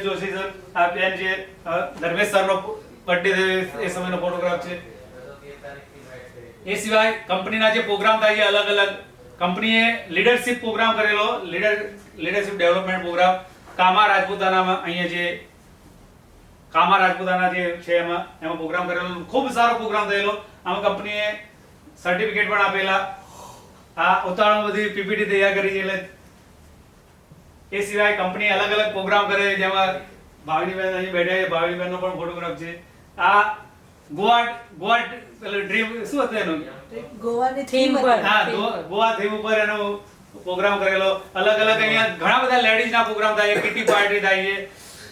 જોશી સર, આ બેન જે ધર્મેશ સરનો બર્થડે થયો એ સમયનો ફોટોગ્રાફ છે. એ સિવાય કંપનીના જે પ્રોગ્રામ થાય છે અલગ અલગ, કંપનીએ લીડરશિપ પ્રોગ્રામ કરેલો, લીડરશિપ ડેવલપમેન્ટ પ્રોગ્રામ કામા રાજપૂતાનામાં. અહીંયા જે કામા રાજપૂતાના જે છે એમાં પ્રોગ્રામ કરેલો, ખૂબ સારો પ્રોગ્રામ થયેલો. આમાં કંપનીએ સર્ટિફિકેટ પણ આપેલા. આ ઉતાવળમાં બધી પીપીટી તૈયાર કરી છે. એટલે એ સિવાય કંપની અલગ અલગ પ્રોગ્રામ કરે, જેમાં ભાવિનીબેન અહીં બેઠા છે, ભાવિનીબેનનો પણ ફોટોગ્રાફ છે. આ ગોવા ડ્રીમ શું હતું એનું, ગોવાની થીમ પર. હા, ગોવા થીમ ઉપર એનો પ્રોગ્રામ કરેલો. અલગ અલગ અહીંયા ઘણા બધા લેડીઝના પ્રોગ્રામ થાય છે, કિટી પાર્ટી થાય છે.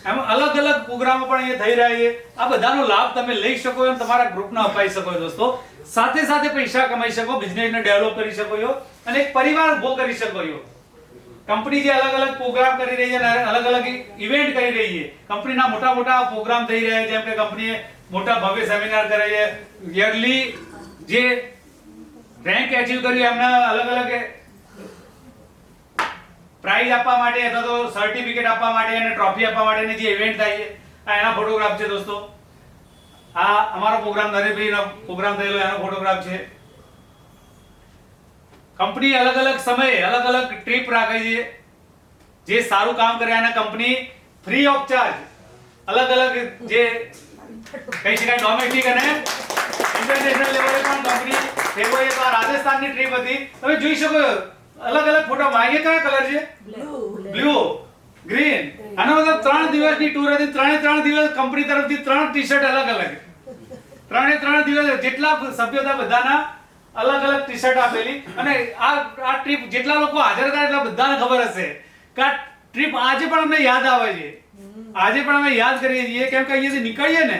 એમ અલગ અલગ પ્રોગ્રામો પણ અહીંયા થઈ રહ્યા છે. આ બધાનો લાભ તમે લઈ શકો અને તમારા ગ્રુપને અપાઈ શકો દોસ્તો. સાથે સાથે પૈસા કમાઈ શકો, બિઝનેસને ડેવલપ કરી શકો છો અને એક પરિવાર ઉભો કરી શકો છો. કંપની જે અલગ અલગ પ્રોગ્રામ કરી રહી છે અને અલગ અલગ ઇવેન્ટ કરી રહી છે, કંપનીના મોટા મોટા પ્રોગ્રામ થઈ રહ્યા છે. જેમ કે કંપનીએ મોટા ભવ્ય સેમિનાર કરે છે, યરલી જે રેન્ક એચીવ કર્યું એમને અલગ અલગ પ્રાઇઝ આપવા માટે અથવા તો સર્ટિફિકેટ આપવા માટે અને ટ્રોફી આપવા માટેની જે ઇવેન્ટ થાય છે, આ એના ફોટોગ્રાફ છે દોસ્તો. આ અમારો પ્રોગ્રામ નરેશભાઈનો પ્રોગ્રામ થયેલો એનો ફોટોગ્રાફ છે. કંપની અલગ અલગ સમયે અલગ અલગ ટ્રીપ રાખે છે. જે સારું કામ કરે અને કંપની ફ્રી ઓફ ચાર્જ અલગ અલગ જે કહી શકાય ડોમેસ્ટિક અને ઇન્ટરનેશનલ લેવલે પણ કંપની ફેબ્રુઆરી તો આ રાજસ્થાનની ટ્રીપ હતી. તમે જોઈ શકો અલગ અલગ ફોટોમાં. અહીંયા કયા કલર છે? Blue, green. આનો મતલબ 3 દિવસની ટૂર હતી. 3 દિવસ કંપની તરફથી 3 ટી-શર્ટ અલગ અલગ. 3 દિવસ જેટલા સભ્યો હતા બધાના અલગ અલગ ટી-શર્ટ આપેલી. અને આ ટ્રીપ જેટલા લોકો હાજર હતા એટલા બધાને ખબર હશે કે આ ટ્રીપ આજે પણ અમને યાદ આવે છે. આજે પણ અમે યાદ કરીએ છીએ કેમ કે અહીંયાથી નીકળીએ ને,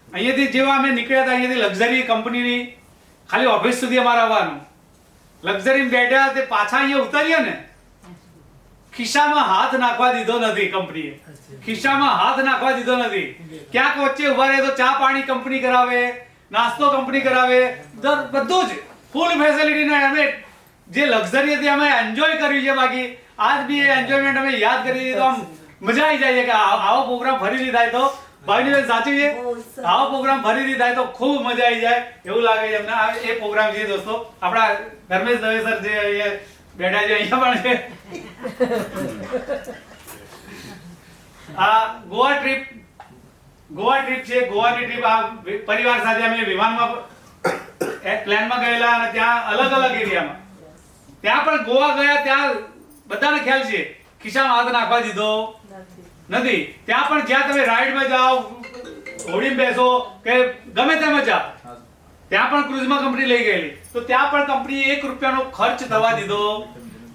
અહીંયાથી જેવા અમે નીકળ્યા હતા અહીંયાથી લક્ઝરી કંપનીની ખાલી ઓફિસ સુધી અમારે આવવાનું. લક્ઝરી બેઠા તે પાછા અહીંયા ઉતરીએ ને, ખિસ્સામાં હાથ નાખવા દીધો નથી કંપનીએ. ખિસ્સામાં હાથ નાખવા દીધો નથી. ક્યાંક વચ્ચે ઉભા રહે તો ચા પાણી કંપની કરાવે, નાસ્તો કંપની કરાવે, બધું જ ફૂલ ફેસિલિટી. અમે જે લક્ઝરી હતી અમે એન્જોય કર્યું છે. બાકી આજ બી એ એન્જોયમેન્ટ અમે યાદ કરી તો આમ મજા આવી જાય છે કે આવો પ્રોગ્રામ ફરીથી થાય તો ભાઈની વાત સાચી છે. આવો પ્રોગ્રામ ફરીથી થાય તો ખૂબ મજા આવી જાય એવું લાગે છે અમને. એ પ્રોગ્રામ છે દોસ્તો. આપણા ધર્મેશ દવે સર જે અહીંયા બેઠા છે અહીંયા પણ છે. આ ગોવા ટ્રીપ છે. ગોવાની ટ્રીપ આ પરિવાર સાથે અમે વિમાનમાં પ્લેનમાં ગયેલા અને ત્યાં અલગ અલગ એરિયામાં ત્યાં પણ ગોવા ગયા. ત્યાં બધાને ખ્યાલ છે ખિસ્સામાં હાથ નાખવા દીધો નથી. ત્યાં પણ જ્યાં તમે રાઈડમાં જાઓ, હોડીમાં બેસો કે ગમે તેમાં જાઓ, ત્યાં પણ ક્રુઝમાં કંપની લઈ ગયેલી. તો ત્યાં પણ કંપનીએ 1 રૂપિયાનો ખર્ચ થવા દીધો.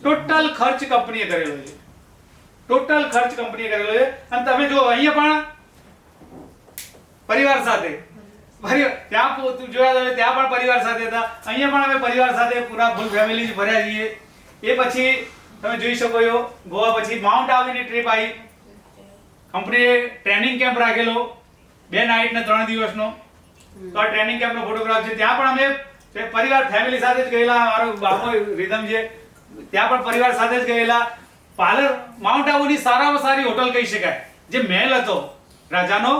ટોટલ ખર્ચ કંપનીએ કરેલો છે. ટોટલ ખર્ચ કંપનીએ કરેલો છે. અને તમે જો અહીંયા પણ પરિવાર સાથે ત્યાં જોયા તમે ત્યાં પણ પરિવાર સાથે હતા. અહીંયા પણ અમે પરિવાર સાથે પૂરા ફૂલ ફેમિલી ફર્યા છીએ. એ પછી તમે જોઈ શકો છો ગોવા પછી માઉન્ટ આબુની ટ્રીપ આવી. કંપનીએ ટ્રેનિંગ કેમ્પ રાખેલો 2 નાઈટ ને 3 દિવસનો. તો આ ટ્રેનિંગ કેમ્પનો ફોટોગ્રાફ છે. ત્યાં પણ અમે પરિવાર ફેમિલી સાથે જ ગયેલા. મારો બાપો રીધમ છે ત્યાં પણ પરિવાર સાથે જ ગયેલા. પાલર માઉન્ટ આબુની સારામાં સારી હોટલ કહી શકાય. જે મહેલ હતો, રાજાનો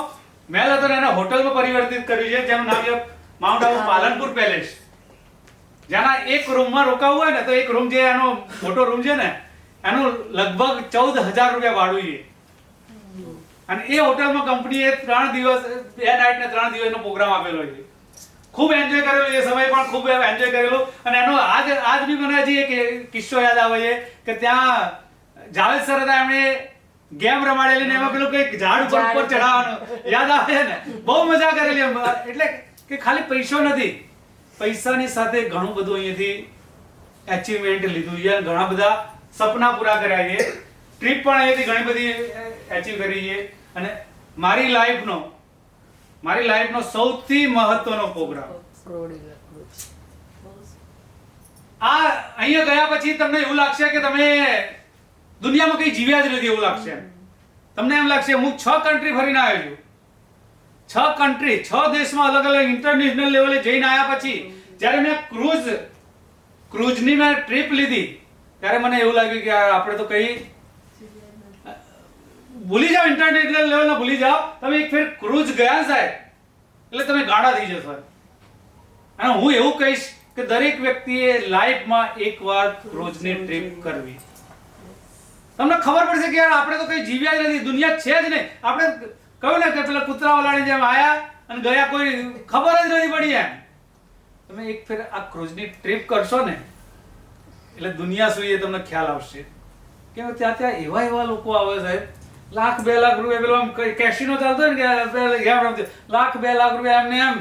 મહેલ હતો ને એને હોટલમાં પરિવર્તિત કર્યું છે જેનું નામ છે માઉન્ટ આબુ પાલનપુર પેલેસ. જેના એક રૂમમાં રોકાવું હોય ને તો એક રૂમ જે એનો મોટો રૂમ છે ને એનું લગભગ 14,000 રૂપિયા ભાડું છે. અને એ હોટલમાં કંપનીએ 3 દિવસ 2 નાઈટ ને 3 દિવસનો પ્રોગ્રામ આપેલો છે. ખૂબ એન્જોય કરેલો એ સમય પણ ખૂબ એન્જોય કરેલો. અને એનો આજ બી મને હજી એક કિસ્સો યાદ આવે છે કે ત્યાં જાવેદ સર હતા, એમણે ગેમ રમાડેલી ને એમાં પેલું કઈક ઝાડ ઉપર ચડાવવાનું યાદ આવે છે ને. બહુ મજા કરેલી. એટલે કે ખાલી પૈસો નથી, પૈસાની સાથે ઘણું બધું અહીંયાથી એચીવમેન્ટ લીધું છે. ઘણા બધા સપના પૂરા કર્યા છે. ટ્રીપ પણ અહીંયાથી ઘણી બધી એચીવ કરી છે. અને મારી લાઈફનો સૌથી મહત્વનો પ્રોગ્રામ આ અહીંયા ગયા પછી તમને એવું લાગશે કે તમે દુનિયામાં કઈ જીવ્યા જ નથી એવું લાગશે. તમને એમ લાગશે હું 6 કન્ટ્રી ફરીને આવ્યો છું. 6 કન્ટ્રી 6 દેશમાં અલગ અલગ ઇન્ટરનેશનલ લેવલે જઈને આવ્યા પછી જ્યારે મેં ક્રૂઝની મેં ટ્રીપ લીધી ત્યારે મને એવું લાગ્યું કે યાર આપણે તો કઈ ભૂલી જાઓ, ઇન્ટરનેશનલ લેવલના ભૂલી જાઓ. તમે એક ફેર ક્રૂઝ ગયા સાહેબ એટલે તમે ગાડા થઈ જશો. અને હું એવું કહીશ કે દરેક વ્યક્તિએ લાઈફમાં એકવાર ક્રૂઝની ટ્રીપ કરવી. તમને ખબર પડશે કે યાર આપણે તો કઈ જીવ્યા જ નથી, દુનિયા છે જ નહીં. આપણે કહ્યું ને કે પેલા કૂતરાવાળાની જેમ આયા અને ગયા કોઈ ખબર જ નથી પડી એમ. તમે એક ફેર આ ક્રૂઝની ટ્રીપ કરશો ને એટલે દુનિયા શું એ તમને ખ્યાલ આવશે. કે ત્યાં એવા લોકો આવે સાહેબ, 1,00,000 2 લાખ રૂપિયા પેલો આમ કેસિનો ચાલતો હોય ને કે ગેમ રમતો 1,00,000 2 લાખ રૂપિયા એમને એમ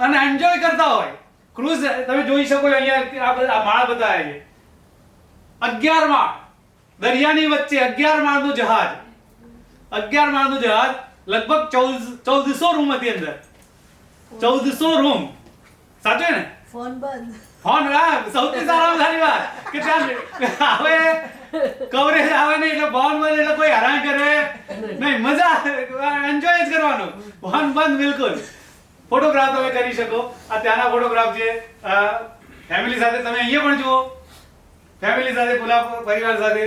અને એન્જોય કરતા હોય. ક્રૂઝ તમે જોઈ શકો અહીંયા આ માળ બતાવ્યા છે. 11 માળ દરિયાની વચ્ચે 11 માળનું જહાજ. 11 માળનું જહાજ લગભગ 1400 રૂમ હતી અંદર. 1400 રૂમ. સાચું ને? ફોન બંધ. ફોન સૌથી સારામાં સારી વાત કે ત્યાં હવે કવરેજ આવે નહીં એટલે ફોન બંધ એટલે કોઈ હેરાન કરે નહીં. મજા એન્જોય જ કરવાનું. ફોન બંધ બિલકુલ. ફોટોગ્રાફ તમે કરી શકો. આ ત્યાંના ફોટોગ્રાફ છે. ફેમિલી સાથે તમે અહીંયા પણ જુઓ, ફેમિલી સાથે પૂરા પરિવાર સાથે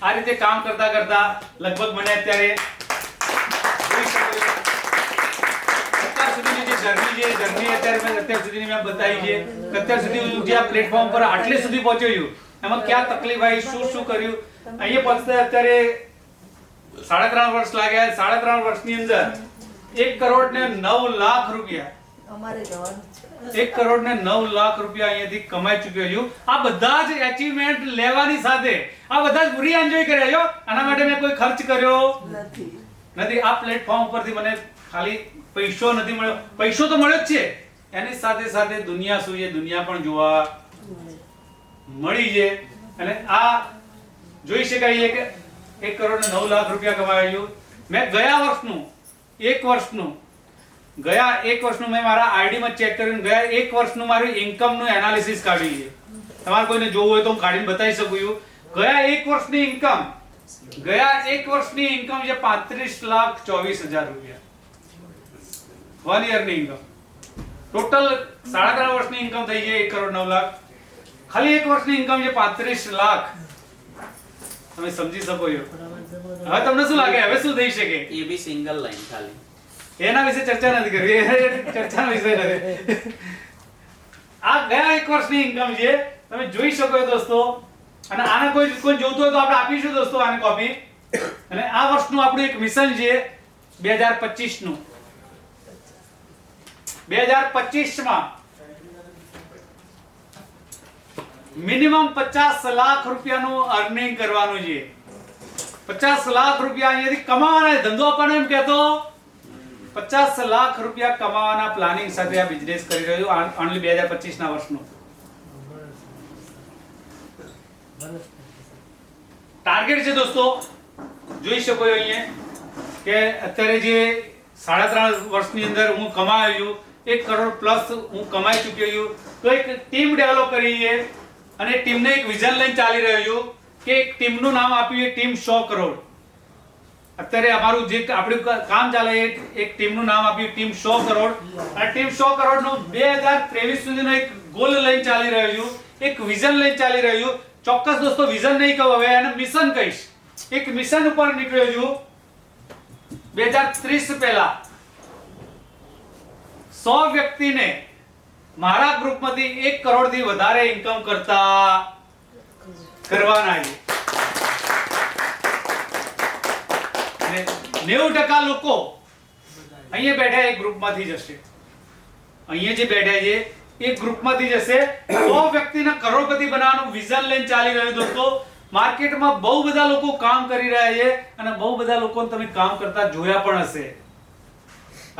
આ રીતે કામ કરતા કરતા લગભગ મને અત્યારે અત્યાર સુધીની જે જર્ની છે અત્યાર સુધીની મેં બતાવી છે. અત્યાર સુધી જે આ પ્લેટફોર્મ પર આટલે સુધી પહોંચ્યો છું એમાં ક્યાં તકલીફ આવી, શું કર્યું. અહીંયા પહોંચતા અત્યારે 3.5 વર્ષ લાગ્યા. 3.5 વર્ષની અંદર 1 કરોડ ને 9 લાખ રૂપિયા અમારે જવાનું છે. 1 કરોડ ને 9 લાખ રૂપિયા અહીંયાથી કમાઈ ચૂક્યો છું. આ બધા જ એચિવમેન્ટ લેવાની સાથે આ બધા જ ફ્રી એન્જોય કર્યા છો. આના માટે મેં કોઈ ખર્ચ કર્યો નથી. નથી. આ પ્લેટફોર્મ ઉપરથી મને ખાલી પૈસો નથી મળ્યો, પૈસો તો મળ્યો જ છે, એની સાથે સાથે દુનિયા શું છે દુનિયા પણ જોવા મળી છે. અને આ જોઈ શકાય કે 1 કરોડ ને 9 લાખ રૂપિયા કમાયા છું. મેં ગયા વર્ષનું મેં મારા આઈડી માં ચેક કર્યું. ગયા 1 વર્ષનું મારું ઇન્કમ નું એનાલિસિસ કાઢ્યું છે. તમારે કોઈને જોવું હોય તો હું કાઢીને બતાવી શકું છું. ગયા 1 વર્ષની ઇન્કમ છે 35,24,000 રૂપિયા. 1 યર ની ઇન્કમ. ટોટલ 3.5 વર્ષની ઇન્કમ થઈ છે 1 કરોડ 9 લાખ. ખાલી 1 વર્ષની ઇન્કમ છે 35 લાખ. તમે સમજી શકો છો. હવે તમને શું લાગે હવે શું થઈ શકે? એ બી સિંગલ લાઈન ખાલી. એના વિશે ચર્ચા નથી કરવી, એ ચર્ચાનો વિષય નથી. આ ગયા 1 વર્ષની ઇન્કમ છે, તમે જોઈ શકો છો દોસ્તો. અને આને કોઈ જોતું હોય તો આપણે આપીશું દોસ્તો આની કોપી. અને આ વર્ષનું આપણું એક મિશન છે 2025 નું. 2025 માં મિનિમમ 50 લાખ રૂપિયાનું અર્નિંગ કરવાનું છે. 50 લાખ રૂપિયા અહીંયાથી કમાવાના, ધંધો આપવાનો એમ કહેતો 50 લાખ રૂપિયા કમાવાના પ્લાનિંગ સાથે આ બિઝનેસ કરી રહ્યો ઓનલી 2025 ના વર્ષનો. ટાર્ગેટ છે દોસ્તો, જોઈ શકો છો અહીંયા કે અત્યારે જે 3.5 વર્ષની અંદર હું કમાયો 1 કરોડ પ્લસ હું કમાઈ ચૂક્યો છું. તો એક ટીમ ડેવલપ કરી છે અને ટીમને એક વિઝન લઈને ચાલી રહ્યો છું કે એક ટીમનું નામ આપ્યું છે ટીમ 100 કરોડ. અત્યારે અમારું જે આપણું કામ ચાલે છે એક ટીમનું નામ આપ્યું ટીમ 100 કરોડ. અને ટીમ 100 કરોડનું 2023 સુધીનો એક ગોલ લઈને ચાલી રહ્યો છું, એક વિઝન લઈને ચાલી રહ્યો છું. ચોક્કસ દોસ્તો વિઝન નહીં કહું, હવે એને મિશન કહીશ. એક મિશન ઉપર નીકળ્યો છું. 2030 પહેલા 100 વ્યક્તિને મારા ગ્રુપમાંથી 1 કરોડથી વધારે ઇન્કમ કરવાના છે. અને 90% લોકો અહીંયા બેઠા એક ગ્રુપમાંથી જશે. અહીંયા જે બેઠા છે એ ગ્રુપમાંથી જશે. 100 વ્યક્તિને કરોડપતિ બનાવવાનું વિઝન લઈને ચાલી રહ્યું દોસ્તો. માર્કેટમાં બહુ બધા લોકો કામ કરી રહ્યા છે અને બહુ બધા લોકોને તમે કામ કરતા જોયા પણ હશે.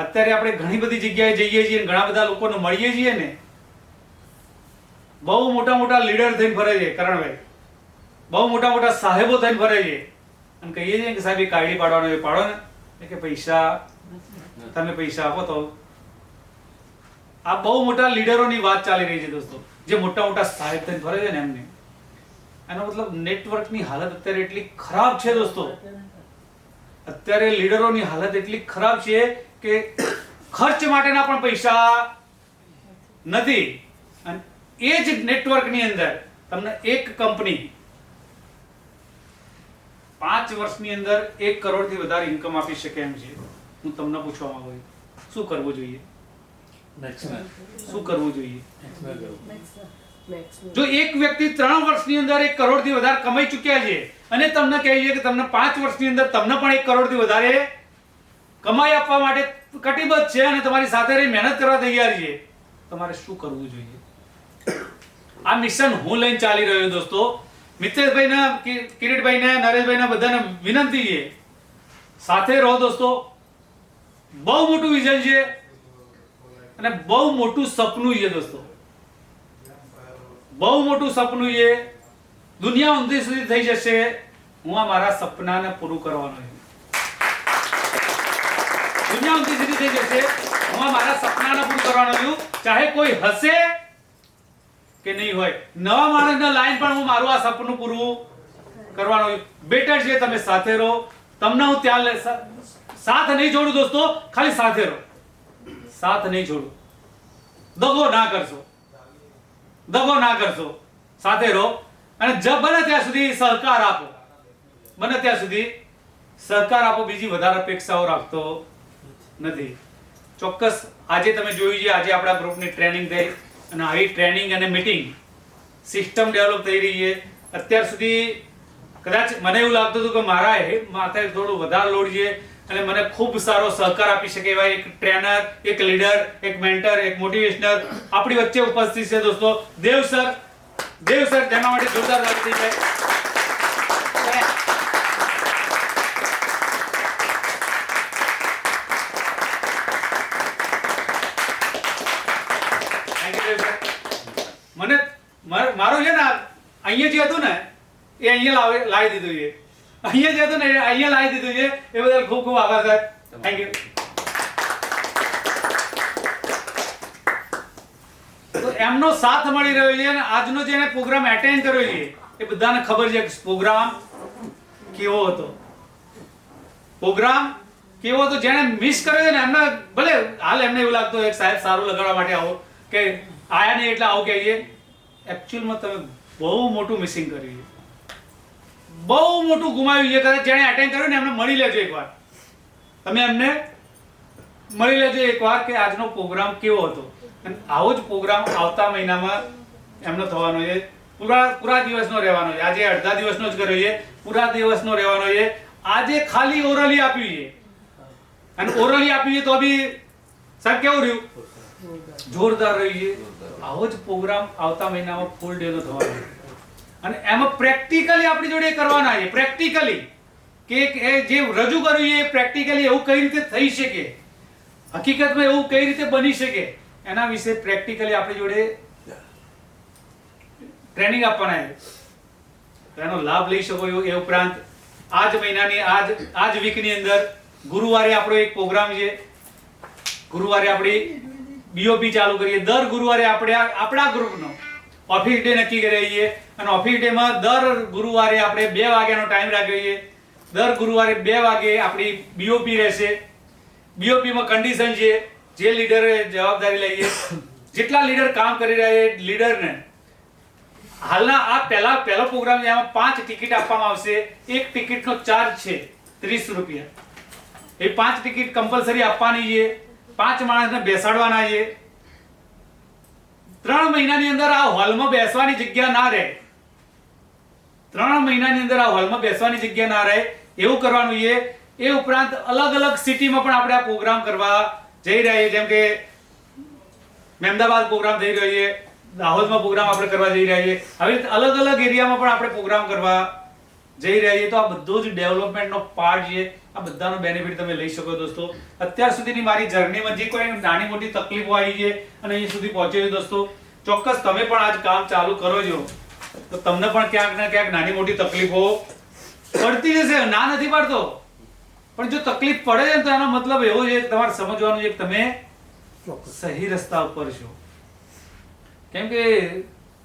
અત્યારે આપણે ઘણી બધી જગ્યાએ જઈએ છીએ, ઘણા બધા લોકોને મળીએ છીએ ને, બહુ મોટા મોટા લીડર થઈને ફરે છે કરણભાઈ, બહુ મોટા મોટા સાહેબો થઈને ફરે છે અને કહીએ છીએ કે સાહેબ એક આઈડી પાડવાનો છે, પાડો ને. કે પૈસા તમે પૈસા આપો તો. આ બહુ મોટા લીડરોની વાત ચાલી રહી છે દોસ્તો, જે મોટા મોટા સાહેબ થઈને ફરે છે ને એમને. એનો મતલબ નેટવર્કની હાલત અત્યારે એટલી ખરાબ છે દોસ્તો. અત્યારે લીડરોની હાલત એટલી ખરાબ છે કે ખર્ચ માટેના પણ પૈસા નથી. અને એ જ નેટવર્કની અંદર તમને એક કંપની 5 વર્ષની અંદર 1 કરોડથી વધારે ઇન્કમ આપી શકે એમ છે. હું તમને પૂછવા માંગુ છું શું કરવું જોઈએ? શું કરવું જોઈએ? જો એક વ્યક્તિ 3 વર્ષની અંદર 1 કરોડથી વધારે કમાઈ ચૂક્યા છે અને તમને કહે છે કે તમને 5 વર્ષની અંદર તમને પણ 1 કરોડથી વધારે કમાઈ આપવા માટે કટિબદ્ધ છે અને તમારી સાથે રહી મહેનત કરવા તૈયાર છે, તમારે શું કરવું જોઈએ? આ મિશન હું લઈને ચાલી રહ્યો દોસ્તો. મિત્રેશભાઈ ને, કિરીટભાઈ ને, નરેશભાઈ ને બધાને વિનંતી છે સાથે રહો દોસ્તો. બહુ મોટું વિઝન છે અને બહુ મોટું સપનું છે દોસ્તો. બહુ મોટું સપનું છે. દુનિયા ઊંધી સુધી થઈ જશે. હું આ મારા સપનાને પૂરું કરવાનો છું. દુનિયા ઊંધી સુધી થઈ જશે. હું આ મારા સપનાને પૂરું કરવાનો છું. ચાહે કોઈ હસે કે નહીં હોય, નવા માણસના લાઈન પણ હું મારું આ સપનું પૂરું કરવાનો છું. બેટર છે તમે સાથે રહો. તમને હું ત્યાં સાથ નહીં છોડું દોસ્તો, ખાલી સાથે રહો. સાથ નહીં છોડું. દગો ના કરશો, દગો ના કરશો, સાથે રહો. અને બને ત્યાં સુધી સહકાર આપો, બને ત્યાં સુધી સહકાર આપો. બીજી વધારે અપેક્ષાઓ રાખતો નથી. ચોક્કસ આજે તમે જોયું છે, આજે આપણા ગ્રુપની ટ્રેનિંગ થઈ અને આવી ટ્રેનિંગ અને મીટિંગ સિસ્ટમ ડેવલપ થઈ રહી છે. અત્યાર સુધી કદાચ મને એવું લાગતું હતું કે મારા માથે થોડું વધારે લોડ છે, અને મને ખૂબ સારો સહકાર આપી શકે એવા એક ટ્રેનર, એક લીડર, એક મેન્ટર, એક મોટિવેશનર આપણી વચ્ચે ઉપસ્થિત છે દોસ્તો. દેવ સર જેના માટે જોરદાર તાળી થઈ જાય. મને મારું છે ને અહીંયા જે હતું ને એ અહીંયા લાવી દીધું છે. અહીંયા જે હતું ને એ અહીંયા લાવી દીધું છે. એ બદલ ખૂબ ખૂબ આભાર સાહેબ. Thank you. તો એમનો સાથ મળી રહ્યો છે અને આજનો જે પ્રોગ્રામ એટેન્ડ કર્યો છે એ બધાને ખબર છે કે પ્રોગ્રામ કેવો હતો. પ્રોગ્રામ કેવો હતો. જેને મિસ કર્યો છે ને એમને ભલે હાલ એમને એવું લાગતું એક સાહેબ સારું લગાડવા માટે આવો કે આયા નહીં એટલે આવું કહીએ. એકચ્યુઅલમાં તમે બહુ મોટું મિસિંગ કર્યું છે, બહુ મોટું ગુમાવ્યું છે. કદાચ જેણે એટેન્ડ કર્યું ને એમને મળી લેજો એકવાર. તમે એમને મળી લેજો એકવાર કે આજનો પ્રોગ્રામ કેવો હતો. અને આવો જ પ્રોગ્રામ આવતા મહિનામાં એમનો થવાનો છે. પૂરા દિવસનો રહેવાનો છે. આજે અડધા દિવસનો જ કર્યો છે, પૂરા દિવસનો રહેવાનો છે. આજે ખાલી ઓરલી આપ્યું છે અને ઓરલી આપ્યું છે તો બી સાહેબ કેવું રહ્યું? જોરદાર રહ્યું છે. આવો જ પ્રોગ્રામ આવતા મહિનામાં ફૂલ ડે નો થવાનો છે અને એમાં પ્રેક્ટિકલી આપણી જોડે કરવાના છે. પ્રેક્ટિકલી કે એ જે રજૂ કર્યું છે પ્રેક્ટિકલી એવું કઈ રીતે થઈ શકે, હકીકતમાં એવું કઈ રીતે બની શકે, એના વિશે પ્રેક્ટિકલી આપણી જોડે ટ્રેનિંગ આપવાના છે. એનો લાભ લઈ શકો એ ઉપરાંત આજ મહિનાની આજ વીકની અંદર ગુરુવારે આપણો એક પ્રોગ્રામ છે. ગુરુવારે આપણી બીઓપી ચાલુ કરીએ. દર ગુરુવારે આપણે આપણા ગ્રુપનો ઓફિસ ડે નક્કી કરીએ છીએ અને ઓફિસ ડે માં દર ગુરુવારે આપણે 2 વાગ્યાનો ટાઈમ રાખ્યો છે. દર ગુરુવારે 2 વાગે આપણી બીઓપી રહેશે. બીઓપી માં કન્ડિશન છે જે લીડરે જવાબદારી લઈએ, જેટલા લીડર કામ કરી રહ્યા છે લીડરને હાલના આ પહેલો પ્રોગ્રામ છે એમાં 5 ટિકિટ આપવામાં આવશે. એક ટિકિટનો ચાર્જ છે 30 રૂપિયા. એ 5 ટિકિટ કમ્પલસરી આપવાની છે. 5 માણસને બેસાડવાના છે. 3 મહિનાની અંદર આ હોલમાં બેસવાની જગ્યા ના રહે. 3 મહિનાની અંદર આ હોલમાં બેસવાની જગ્યા ના રહે એવું કરવાનું છે. એ ઉપરાંત અલગ અલગ સિટીમાં પણ આપણે આ પ્રોગ્રામ કરવા જઈ રહ્યા છીએ. જેમ કે મહેમદાબાદ પ્રોગ્રામ થઈ રહ્યો છે, દાહોદમાં પ્રોગ્રામ આપણે કરવા જઈ રહ્યા છીએ. આવી રીતે અલગ અલગ એરિયામાં પણ આપણે પ્રોગ્રામ કરવા જઈ રહ્યા છીએ. તો આ બધું જ ડેવલપમેન્ટનો પાર્ટ છે. આ બધાનો બેનિફિટ તમે લઈ શકો દોસ્તો. અત્યાર સુધીની મારી જર્નીમાં જે કોઈ નાની મોટી તકલીફો આવી છે અને અહીં સુધી પહોંચે છે દોસ્તો, ચોક્કસ તમે પણ આજ કામ ચાલુ કરો છો તો તમને પણ ક્યાંક ને ક્યાંક નાની મોટી તકલીફો પડતી જશે. ના નથી પાડતો, પણ જો તકલીફ પડે છે તો એનો મતલબ એવો છે કે તમારે સમજવાનું છે કે તમે સહી રસ્તા ઉપર છો. કેમ કે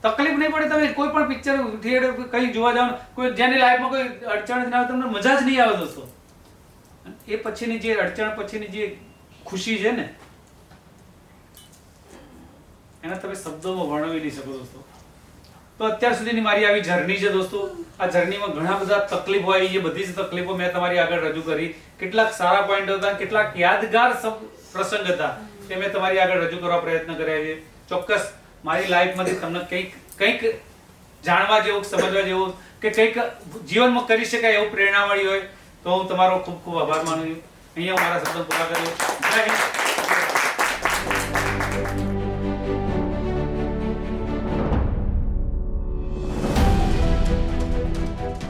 તકલીફ નહીં પડે, તમે કોઈ પણ પિક્ચર થિયેટર કઈ જોવા જાવ, કોઈ જેની લાઈફમાં કોઈ અડચણ ના આવે તમને મજા જ નહીં આવે દોસ્તો. એ પછીની જે અડચણ પછીની જે ખુશી છે ને એને તમે શબ્દોમાં વર્ણવી નહીં શકો દોસ્તો. તો અત્યાર સુધીની મારી આવી જર્ની છે દોસ્તો. આ જર્નીમાં ઘણા બધા તકલીફો આવી છે. બધી જ તકલીફો મેં તમારી આગળ રજૂ કરી. કેટલાક સારા પોઈન્ટ હતા, કેટલાક યાદગાર પ્રસંગ હતા તે મેં તમારી આગળ રજૂ કરવા પ્રયત્ન કર્યા છે. ચોક્કસ મારી લાઈફમાંથી તમને કંઈક જાણવા જેવું, સમજવા જેવું કે કંઈક જીવનમાં કરી શકાય એવું પ્રેરણા મળી હોય તો હું તમારો ખૂબ ખૂબ આભાર માનું છું. અહીંયા મારા શબ્દો પૂરા કર્યો. જય હિન્દ.